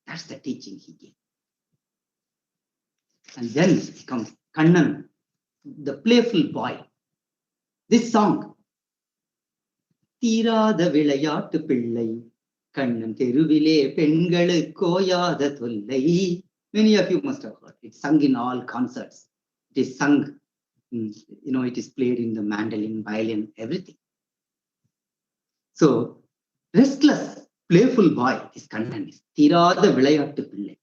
Speaker 5: That's the teaching he gave. And then comes Kannan, the playful boy. This song, தீராத விளையாட்டு பிள்ளை கண்ணன் தெருவிலே பெண்களுக்கு ஓயாத தொல்லை. Many of you must have heard. It's sung in all concerts. It is sung, it is played in the mandolin, violin, everything. So, restless, playful boy, this Kannan is தீராத விளையாட்டு பிள்ளை.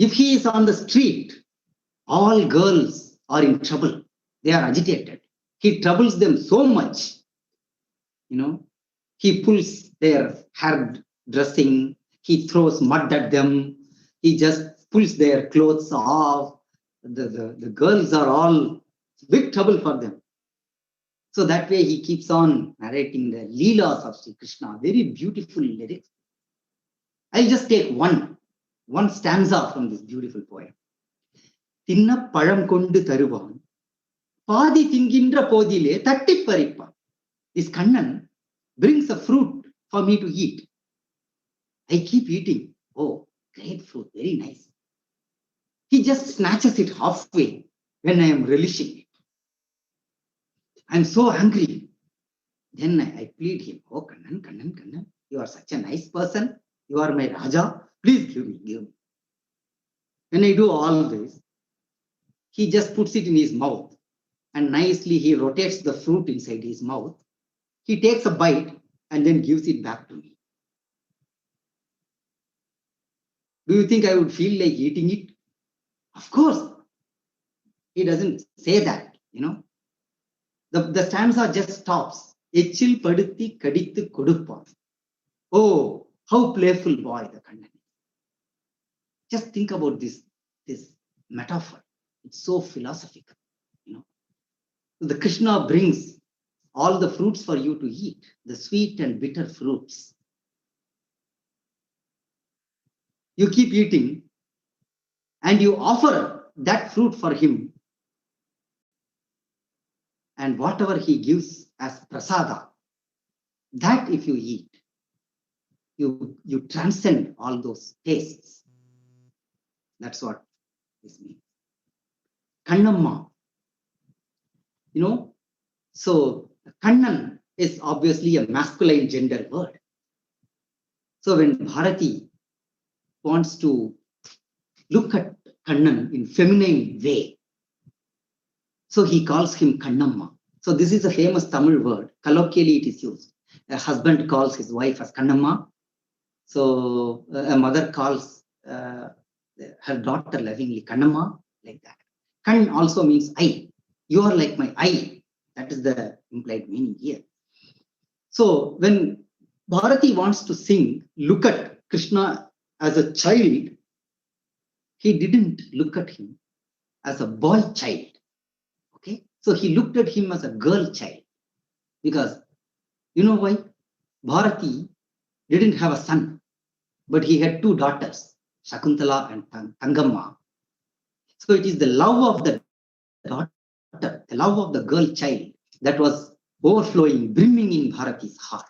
Speaker 5: If he is on the street, all girls are in trouble. They are agitated. He troubles them so much. He pulls their hair dressing. He throws mud at them. He just pulls their clothes off. The girls are all big trouble for them. So that way he keeps on narrating the leelas of Sri Krishna. Very beautiful lyrics. I'll just take one stanza from this beautiful poem. தின்ன பழம் கொண்டு தருவான் பாதி தின்கின்ற போதிலே தட்டி பறிப்பான். This Kannan brings a fruit for me to eat. I keep eating. Oh, great fruit, very nice. He just snatches it halfway when I am relishing it. I'm so angry. Then I plead him. Oh, Kannan, you are such a nice person. You are my Raja. Please give me. When I do all this, he just puts it in his mouth and nicely he rotates the fruit inside his mouth. He takes a bite and then gives it back to me. Do you think I would feel like eating it? Of course. He doesn't say that, The stanza just stops. எச்சில் படுத்தி கடித்து கொடுப்பான். Oh, how playful boy the Kannan is. Just think about this metaphor. It's so philosophical, The Krishna brings all the fruits for you to eat, the sweet and bitter fruits. You keep eating and you offer that fruit for him. And whatever he gives as prasada, that if you eat, you transcend all those tastes. That's what this means. Kannamma. So Kannan is obviously a masculine gender word. So when Bharati wants to look at Kannan in feminine way, so he calls him Kannamma. So this is a famous Tamil word. Colloquially it is used. A husband calls his wife as Kannamma. So a mother calls her daughter lovingly Kannamma, like that. Kan also means eye. You are like my eye. That is the implied meaning here. So when Bharati wants to sing, look at Krishna as a child, he didn't look at him as a boy child. Okay? So he looked at him as a girl child. Because you know why? Bharati didn't have a son, but he had two daughters, Shakuntala and Tangamma. So it is the love of the daughter, the love of the girl child that was overflowing, brimming in Bharati's heart.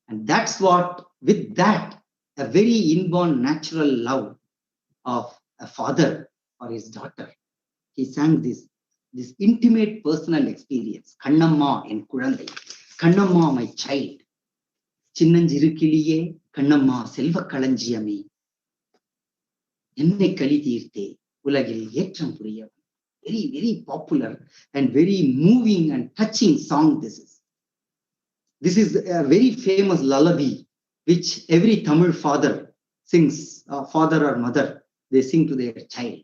Speaker 5: And that's what, with that, a very inborn natural love of a father for his daughter, he sang this intimate personal experience. Kannamma en kulandai. Kannamma, my child. Chinnanjirukiliye, Kannamma, selva kalanjiyame. Ennai kali teerthe, ulagil yetram puriyavan. Very, very popular and very moving and touching song this is. This is a very famous lullaby which every Tamil father sings, father or mother, they sing to their child.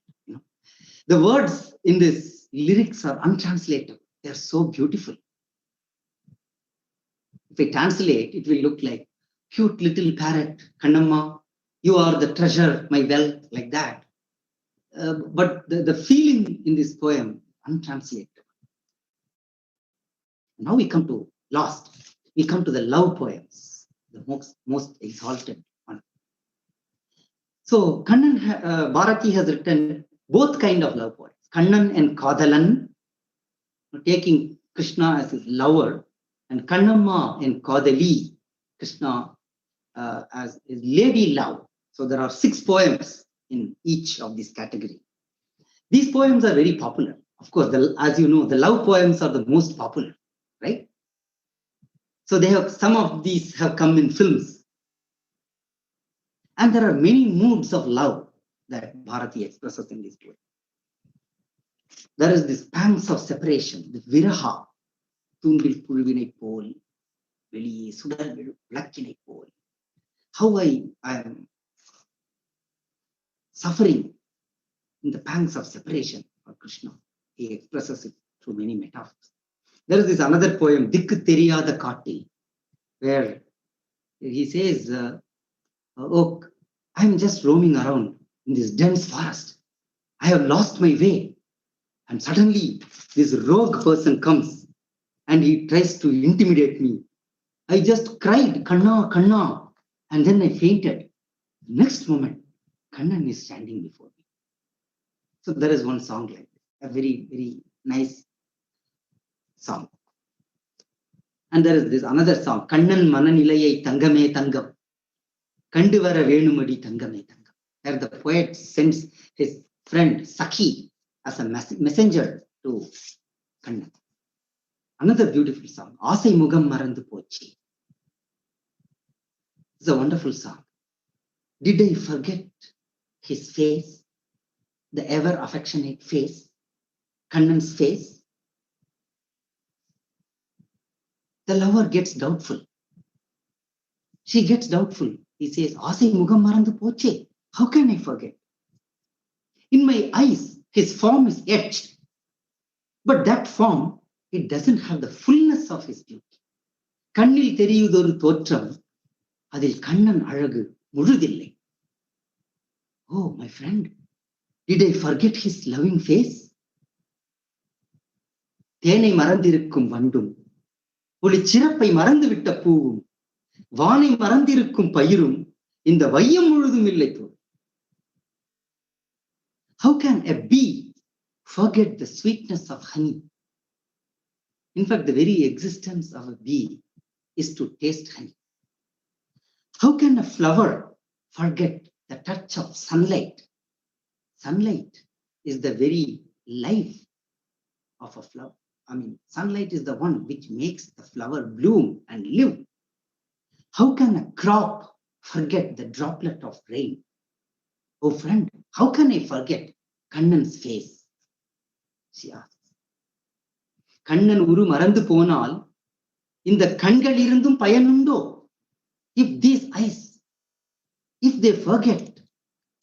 Speaker 5: The words in this lyrics are untranslated. They're so beautiful. If I translate, it will look like cute little parrot, Kannamma, you are the treasure, my wealth, like that. But the feeling in this poem, untranslated. Now we come to last. We come to the love poems, the most exalted one. So Kannan, Bharati has written both kind of love poems. Kannan and Kadalan, taking Krishna as his lover, and Kannamma and Kadali, Krishna as his lady love. So there are 6 poems in each of these categories. These poems are very popular. Of course, as you know, the love poems are the most popular, right? So they have, some of these have come in films. And there are many moods of love that Bharati expresses in this poem. There is this pangs of separation, the viraha, Tundil Pulvinai Pol, Veli Sudar Blakinai Pol. How I am suffering in the pangs of separation for Krishna. He expresses it through many metaphors. There is this another poem, Dikku Theriyada Kaattil, where he says, oh, I'm just roaming around in this dense forest. I have lost my way. And suddenly this rogue person comes and he tries to intimidate me. I just cried, Kanna, Kanna, and then I fainted. Next moment, Kannan is standing before me. So there is one song like this, a very, very nice song. And there is this another song, Kannan Mananilayai Tangame Tangam, Kanduvara Venumadi Tangame Tangam, where the poet sends his friend Sakhi as a messenger to Kannan. Another beautiful song, Asai Mugam Marandu Pochi. It's a wonderful song. Did I forget his face, the ever affectionate face, Kannan's face? The lover gets doubtful. She gets doubtful. He says, Asai Mugam Marandu Poche. How can I forget? In my eyes, his form is etched. But that form, it doesn't have the fullness of his beauty. Kannil theriyudoru thotram, adil Kannan alagu muzhudillai. Oh, my friend, did I forget his loving face? Thenai marandirukkum vandum, oli chirappai marandu vitta poovum, vaanai marandirukkum payirum, inda vayyam muzhudum illai tho. How can a bee forget the sweetness of honey? In fact, the very existence of a bee is to taste honey. How can a flower forget the touch of sunlight? Sunlight is the very life of a flower. I mean, sunlight is the one which makes the flower bloom and live. How can a crop forget the droplet of rain? Oh friend, how can I forget Kannan's face? She asks. Kannan uru marandu ponal, inda kangalirundum payanundo. If these eyes, if they forget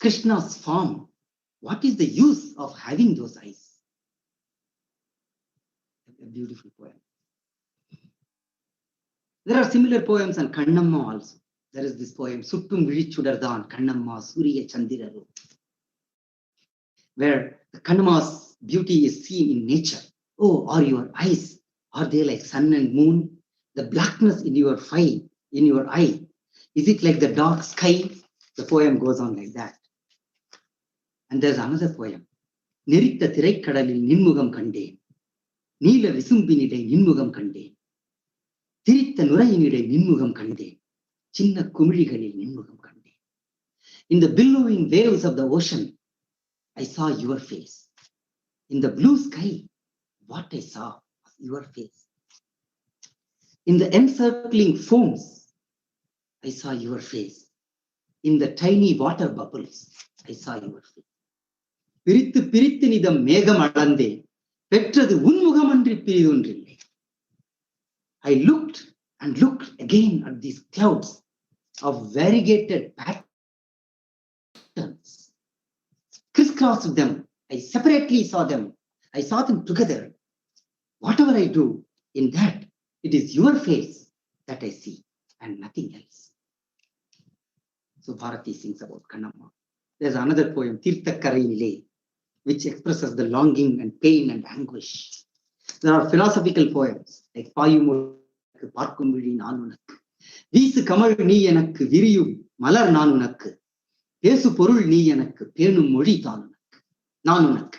Speaker 5: Krishna's form, what is the use of having those eyes? A beautiful poem. There are similar poems on Kannamma also. There is this poem, Suttum Vilichudardan, Kannamma Suriya Chandiraru, where the Kannamma's beauty is seen in nature. Oh, are your eyes, are they like sun and moon? The blackness in your eye, is it like the dark sky? The poem goes on like that. And there's another poem. Niritta Thiraikadalil Ninmugam Kande, Neela Visumbinide Ninmugam Kande, Thiritta Nurayinide Ninmugam Kande, Chinna Kumiligalil Ninmugam Kande. In the billowing waves of the ocean, I saw your face. In the blue sky, what I saw was your face. In the encircling foams, I saw your face. In the tiny water bubbles, I saw your face. Pirittu pirittu nidam megam alande, petrathu unmugamandri piridondrille. I looked and looked again at these clouds of variegated patterns. Crisscrossed them. I separately saw them. I saw them together. Whatever I do, in that, it is your face that I see and nothing else. So Bharati sings about Kannamma. There's another poem, Tirtha Karainile, which expresses the longing and pain and anguish. There are philosophical poems like Payumul Parkum Vidi Nanunakku, Visu Kamal Ni Yanakku, Viriyum Malar Nanunakku, Pesu Porul Ni Yanakku, Penum Modi Nanunakku.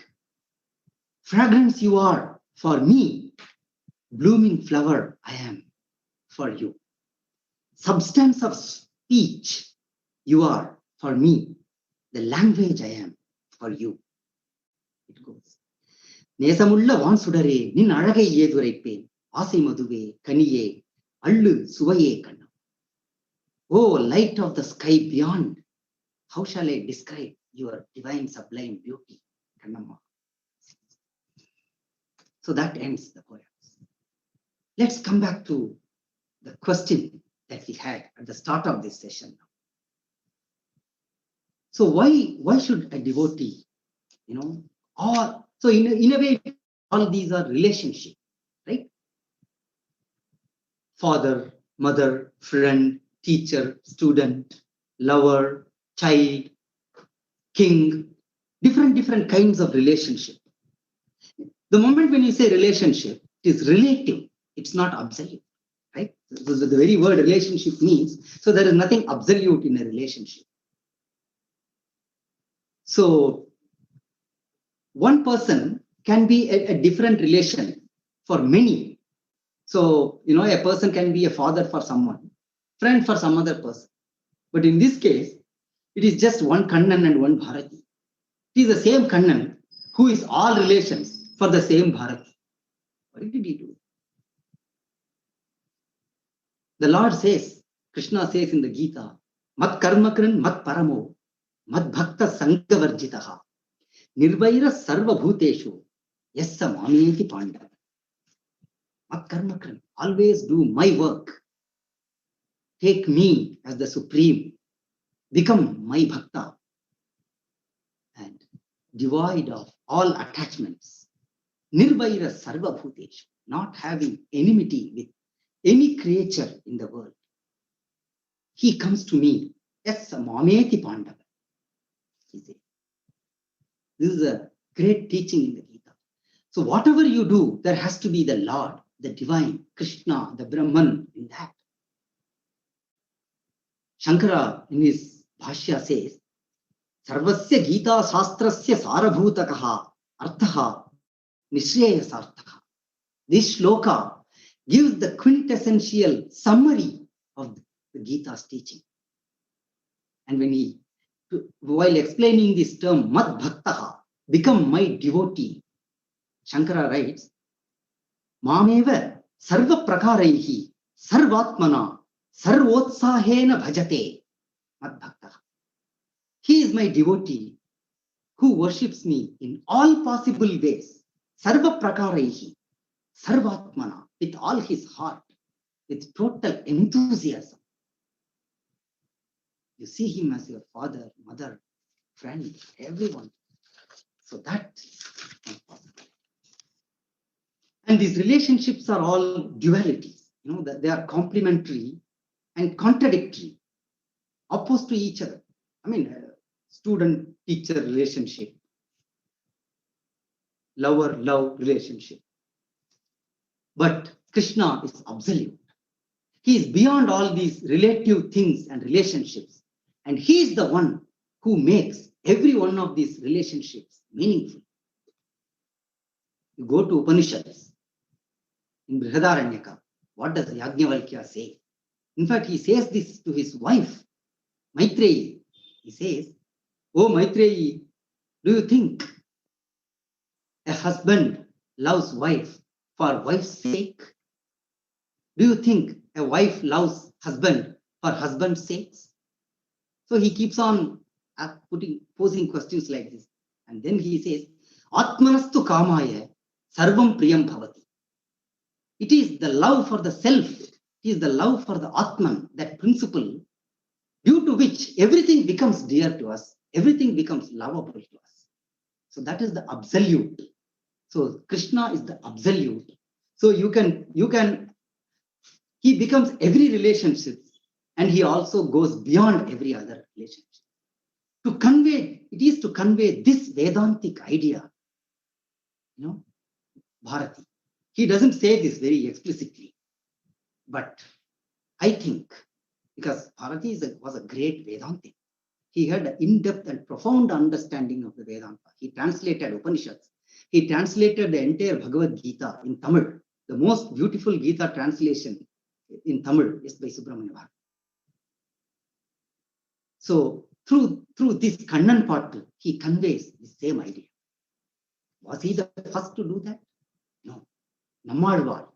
Speaker 5: Fragrance you are for me, blooming flower I am for you. Substance of speech you are for me, the language I am for you. It goes. நேசமுள்ள வான் சுடரே நின் அழகை ஏதுரைப்பேன் ஆசை மதுவே கனியே அள்ளு சுவையே கண்ணம். Oh, light of the sky beyond, how shall I describe your divine sublime beauty, Kannamma? So that ends the poems. Let's come back to the question that we had at the start of this session. So why should a devotee, so in a way, all these are relationships, right? Father, mother, friend, teacher, student, lover, child, king, different kinds of relationship. The moment when you say relationship, it is relative. It's not absolute, right? So the very word relationship means, so there is nothing absolute in a relationship. So one person can be a different relation for many. So, a person can be a father for someone, friend for some other person. But in this case, it is just one Kannan and one Bharati. It is the same Kannan who is all relations for the same Bharati. What did he do? The Lord says, Krishna says in the Gita, Mat karmakran mat paramo, mat bhakta sangavarjitaha. Nirvaira sarva bhuteshu, yassa mameti pandava. Mat karmakran, always do my work. Take me as the supreme. Become my bhakta. And devoid of all attachments. Nirvaira sarva bhuteshu, not having enmity with any creature in the world. He comes to me, yassa mameti pandava. He says. This is a great teaching in the Gita. So whatever you do, there has to be the Lord, the divine, Krishna, the Brahman in that. Shankara in his Bhashya says, Sarvasya Gita Sastrasya Sarabhutakaha Arthaha Nishraya Sarthaha. This shloka gives the quintessential summary of the Gita's teaching. And while explaining this term, Mat Bhaktaha, become my devotee, Shankara writes, Mameva Sarva Prakaraihi Sarvatmana Sarvotsahena Bhajate Mat Bhaktaha. He is my devotee who worships me in all possible ways. Sarva Prakaraihi Sarvatmana, with all his heart, with total enthusiasm. You see him as your father, mother, friend, everyone. So that is possible. And these relationships are all dualities. They are complementary and contradictory, opposed to each other. Student-teacher relationship, lover-love relationship. But Krishna is absolute. He is beyond all these relative things and relationships. And he is the one who makes every one of these relationships meaningful. You go to Upanishads. In Brihadaranyaka, what does Yajnavalkya say? In fact, he says this to his wife, Maitreyi. He says, Oh Maitreyi, do you think a husband loves wife for wife's sake? Do you think a wife loves husband for husband's sake? So he keeps on posing questions like this. And then he says, Atmanastu kamaya sarvam priyam bhavati. It is the love for the self. It is the love for the Atman, that principle, due to which everything becomes dear to us. Everything becomes lovable to us. So that is the absolute. So Krishna is the absolute. So he becomes every relationship, and he also goes beyond every other relationship. It is to convey this Vedantic idea, Bharati. He doesn't say this very explicitly, but I think because Bharati was a great Vedantic, he had an in-depth and profound understanding of the Vedanta. He translated Upanishads. He translated the entire Bhagavad Gita in Tamil. The most beautiful Gita translation in Tamil is by Subramanya Bharati. So through this Kannan part, he conveys the same idea. Was he the first to do that? No. Nammalvar,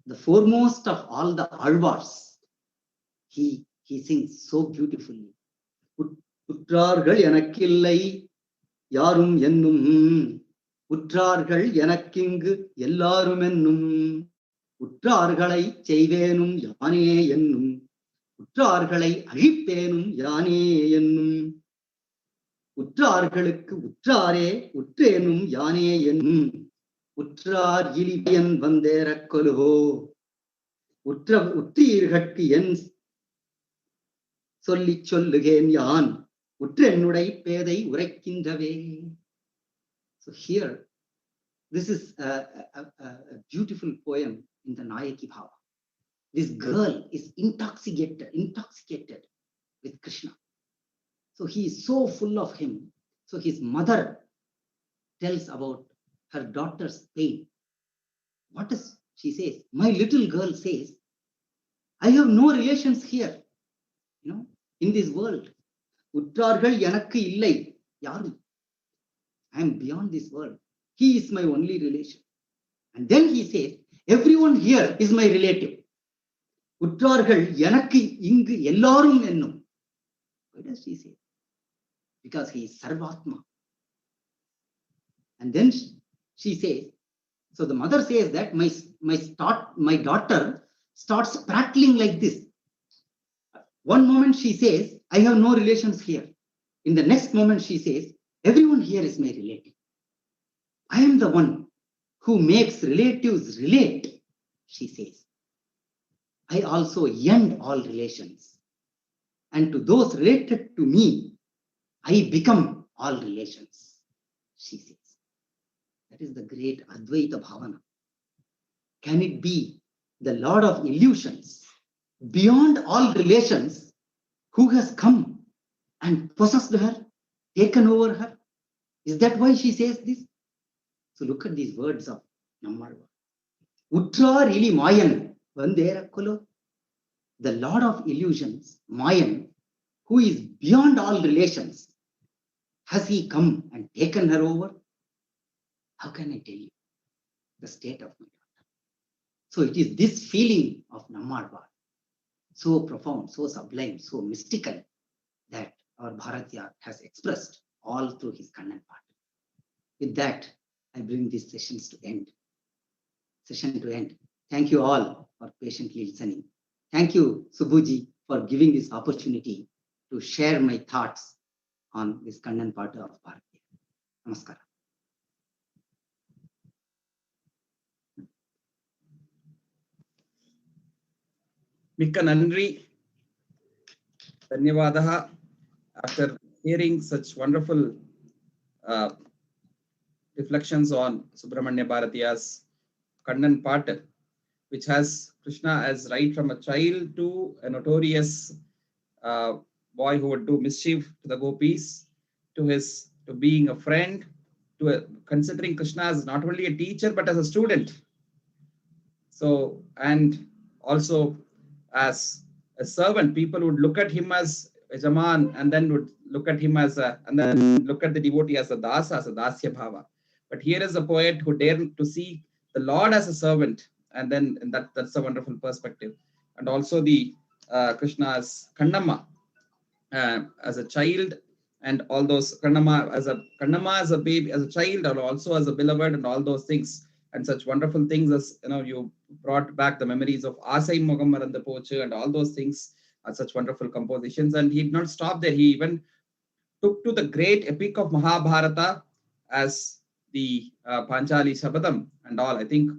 Speaker 5: the foremost of all the Alvars, he sings so beautifully. உற்றார்கள் எனக்கில்லை யாரும் என்னும் உற்றார்கள் எனக்கிங்கு எல்லாரும் என்னும் உற்றார்களை செய்வேனும் யானே என்னும் உற்றார்களை அழிப்பேனும் யானே என்னும் உற்றார்களுக்கு உற்றாரே உற்றேனும் யானே என்னும் உற்றார் இலியன் வந்தேறக் கொலுவோ உற்றீர்கட்கு என் சொல்லிச் சொல்லுகேன் யான் உற்றென்னுடை பேதை உரைக்கின்றவே. So here, this is a beautiful poem in the Nayaki Bhava. This girl is intoxicated with Krishna. So he is so full of him. So his mother tells about her daughter's pain. What does she says? My little girl says, I have no relations here, in this world. உற்றார்கள் எனக்கு இல்லை யாரும். I am beyond this world. He is my only relation. And then he says, everyone here is my relative. உற்றார்கள் எனக்கு இங்கு எல்லாரும் என்னும். Why does she say? Because he is Sarvatma. And then she says, so the mother says that my daughter starts prattling like this. One moment she says, I have no relations here. In the next moment she says, everyone here is my relative. I am the one who makes relatives relate, she says. I also end all relations. And to those related to me, I become all relations, she says. That is the great Advaita Bhavana. Can it be the Lord of illusions, beyond all relations, who has come and possessed her, taken over her? Is that why she says this? So look at these words of Nammalvar. Utrar ili Mayan vanderakkolo. The Lord of illusions, Mayan, who is beyond all relations, has he come and taken her over? How can I tell you the state of my daughter? So it is this feeling of Nammalvar, so profound, so sublime, so mystical, that our Bharathiyar has expressed all through his Kannan part. With that, I bring these session to end. Thank you all for patiently listening. Thank you, Subhuji, for giving this opportunity to share my thoughts on this Kannan part of Bharathiyar. Namaskar.
Speaker 3: Mikka Nandri, Dhanyavadaha. After hearing such wonderful reflections on Subramanya Bharathiyar's Kannan part, which has Krishna as right from a child to a notorious boy who would do mischief to the gopis, to being a friend, to considering Krishna as not only a teacher but as a student. So, and also as a servant, people would look at him as Yajaman, and then would look at him as and then look at the devotee as a dasa, as a dasya bhava. But here is a poet who dared to see the Lord as a servant, and then that's a wonderful perspective. And also the Krishna as Kannamma, as a child, and all those Kannamma as a baby, as a child, or also as a beloved, and all those things, and such wonderful things as you brought back the memories of Asai Mogam and the Poche, and all those things are such wonderful compositions. And he did not stop there. He even took to the great epic of Mahabharata as the Panchali Shabadam and all. I think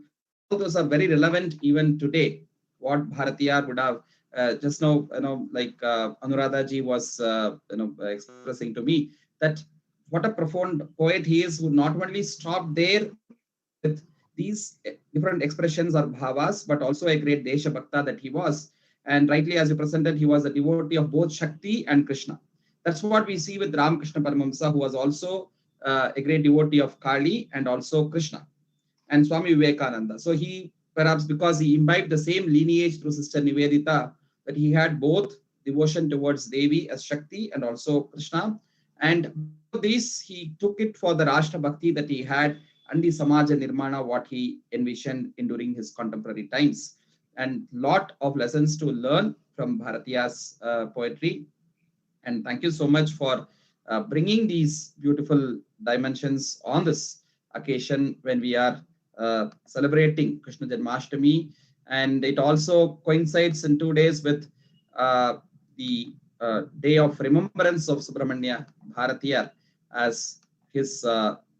Speaker 3: all those are very relevant even today. What Bharatiyar would have just now, like Anuradha ji was, expressing to me that what a profound poet he is, who not only stopped there with these different expressions or bhavas, but also a great Desha Bhakta that he was. And rightly, as you presented, he was a devotee of both Shakti and Krishna. That's what we see with Ramakrishna Paramahamsa, who was also a great devotee of Kali and also Krishna, and Swami Vivekananda. So he, perhaps because he imbibed the same lineage through Sister Nivedita, that he had both devotion towards Devi as Shakti and also Krishna. And this, he took it for the Rashtra Bhakti that he had and the Samaja Nirmana, what he envisioned in during his contemporary times. And lot of lessons to learn from Bharatiyar's poetry. And thank you so much for bringing these beautiful dimensions on this occasion when we are celebrating Krishna Janmashtami. And it also coincides in 2 days with the day of remembrance of Subramanya Bharatiyar, as his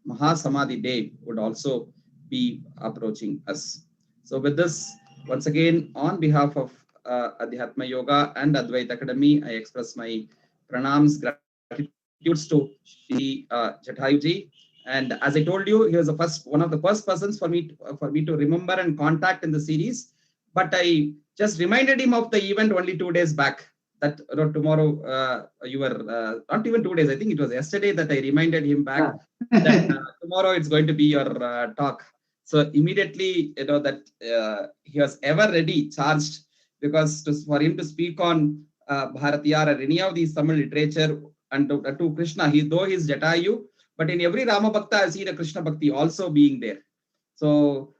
Speaker 3: Mahasamadhi day would also be approaching us. So with this, once again, on behalf of Adhyatma Yoga and Advaita Academy, I express my pranams, gratitudes to Sri Jataayu ji. And as I told you, he was one of the first persons for me to remember and contact in the series. But I just reminded him of the event only 2 days back. That tomorrow you were not even 2 days. I think it was yesterday that I reminded him back that tomorrow it's going to be your talk. So immediately, that he was ever ready, charged, because for him to speak on Bharatiyar or any of these Tamil literature and to Krishna, though he's Jatayu, but in every Rama Bhakta, I see the Krishna Bhakti also being there. So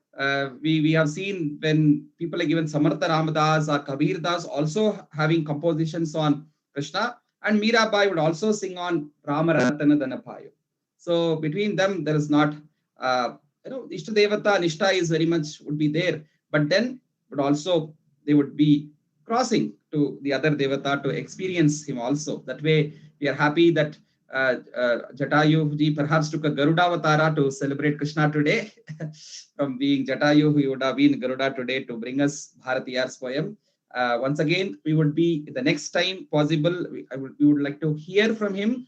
Speaker 3: we have seen when people like even Samartha Ramadas or Kabir Das also having compositions on Krishna, and Mirabai would also sing on Rama Ratana Dhanapayo. So between them, there is not, Ishta Devata, Nishta is very much would be there, but then would also, they would be crossing to the other Devata to experience him also. That way, we are happy that Jatayu ji perhaps took a Garuda Avatara to celebrate Krishna today. From being Jatayu, he would have been Garuda today to bring us Bharatiyar's poem. Once again, we would be the next time possible. We would like to hear from him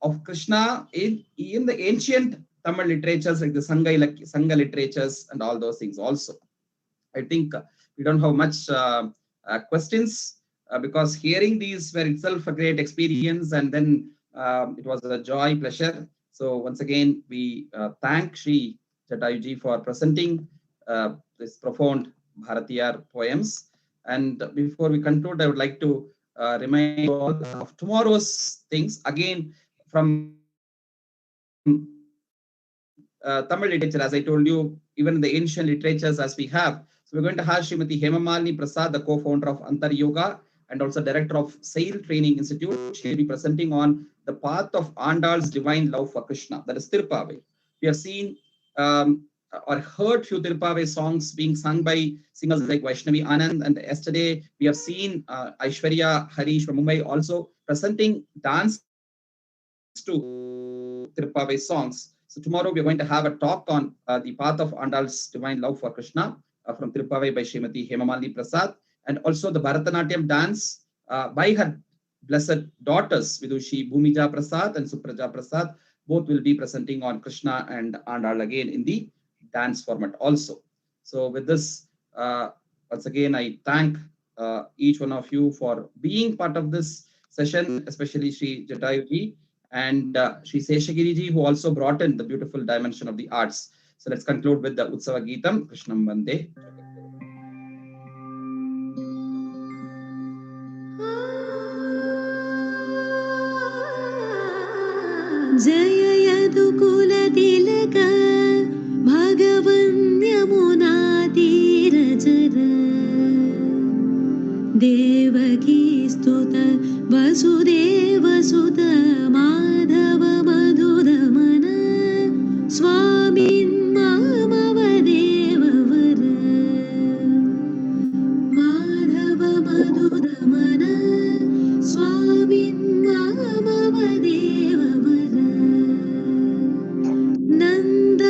Speaker 3: of Krishna in the ancient Tamil literatures like the Sangha literatures and all those things also. I think we don't have much questions because hearing these were itself a great experience, and then it was a joy, pleasure. So once again, we thank Sri Jataayu ji for presenting this profound Bharatiyar poems. And before we conclude, I would like to remind you all of tomorrow's things. Again, from Tamil literature, as I told you, even the ancient literatures as we have. So we're going to have Srimati Hemamalini Prasad, the co-founder of Antar Yoga and also director of Sail Training Institute. She'll be presenting on the path of Andal's divine love for Krishna, that is Tirupavai. We have seen or heard few Tirupavai songs being sung by singers like Vaishnavi Anand, and yesterday we have seen Aishwarya Harish from Mumbai also presenting dance to Tirupavai songs. So tomorrow we are going to have a talk on the path of Andal's divine love for Krishna from Tirupavai by Srimati Hemamalini Prasad, and also the Bharatanatyam dance by her blessed daughters Vidushi Bhumija Prasad and Supraja Prasad. Both will be presenting on Krishna and Andal again in the dance format also. So with this, once again, I thank each one of you for being part of this session, especially Sri Jataayu ji and Sri Seshagiri ji, who also brought in the beautiful dimension of the arts. So let's conclude with the Utsava Geetam, Krishnam Vande.
Speaker 2: जय यदुकुल तिलक भगवन् यमुना तीरचर देवकी स्तुत वसुदेव सुत माधव मधुरमन स्वामिन् मामव देववर माधव मधुरमन स्वामिन् मामव देववर Nand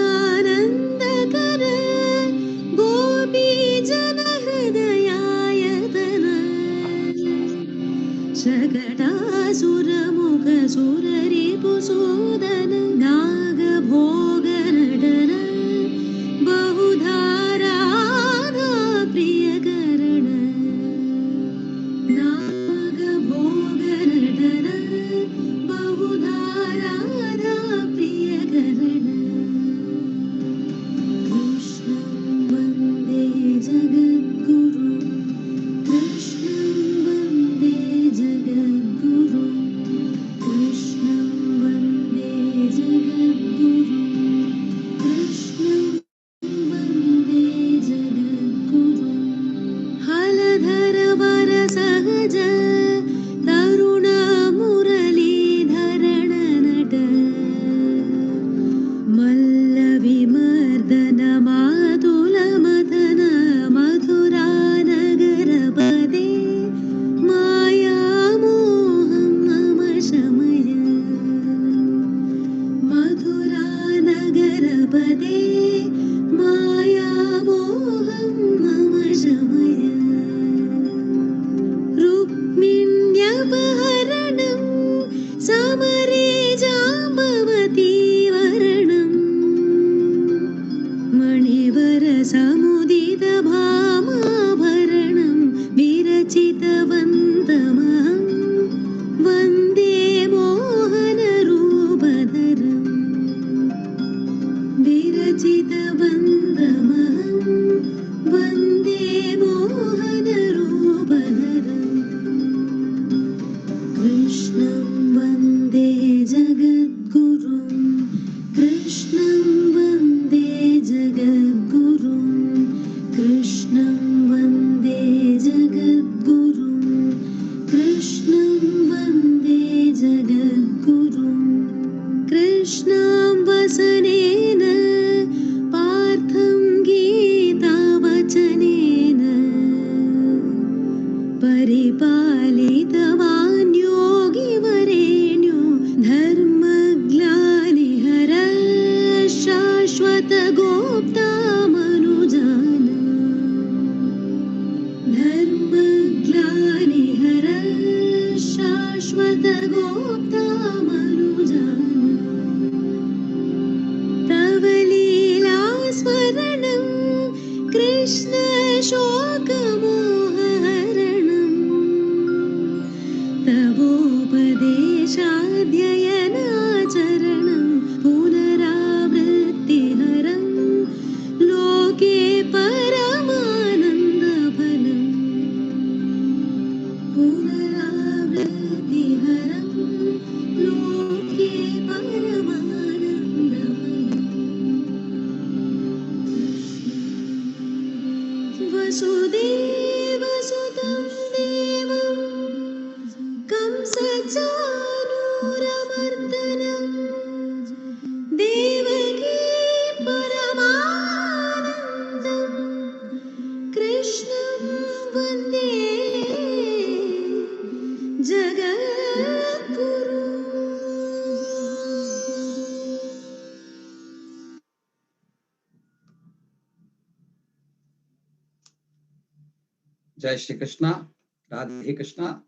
Speaker 3: Jai Shri Krishna, Radhe Krishna.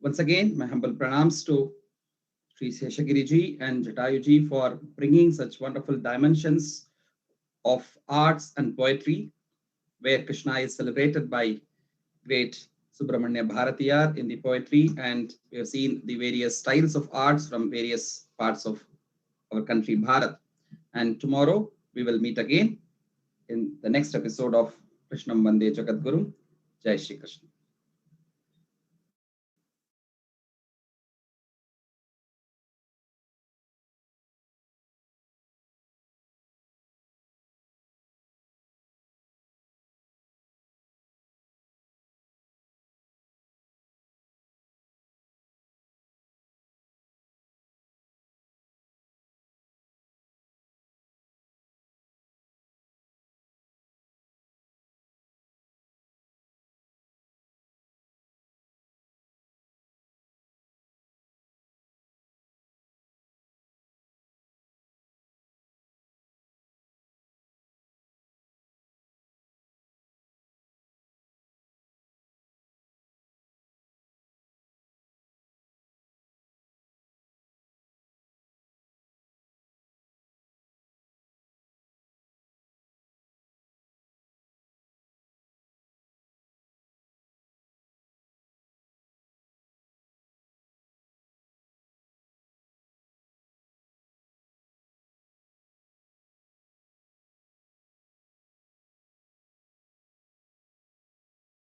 Speaker 3: Once again, my humble pranams to Sri Seshagiri ji and Jataayu ji for bringing such wonderful dimensions of arts and poetry, where Krishna is celebrated by great Subramanya Bharathiyar in the poetry, and we have seen the various styles of arts from various parts of our country, Bharat. And tomorrow we will meet again in the next episode of Krishnam Vande Jagadgurum. Jai Shri Krishna.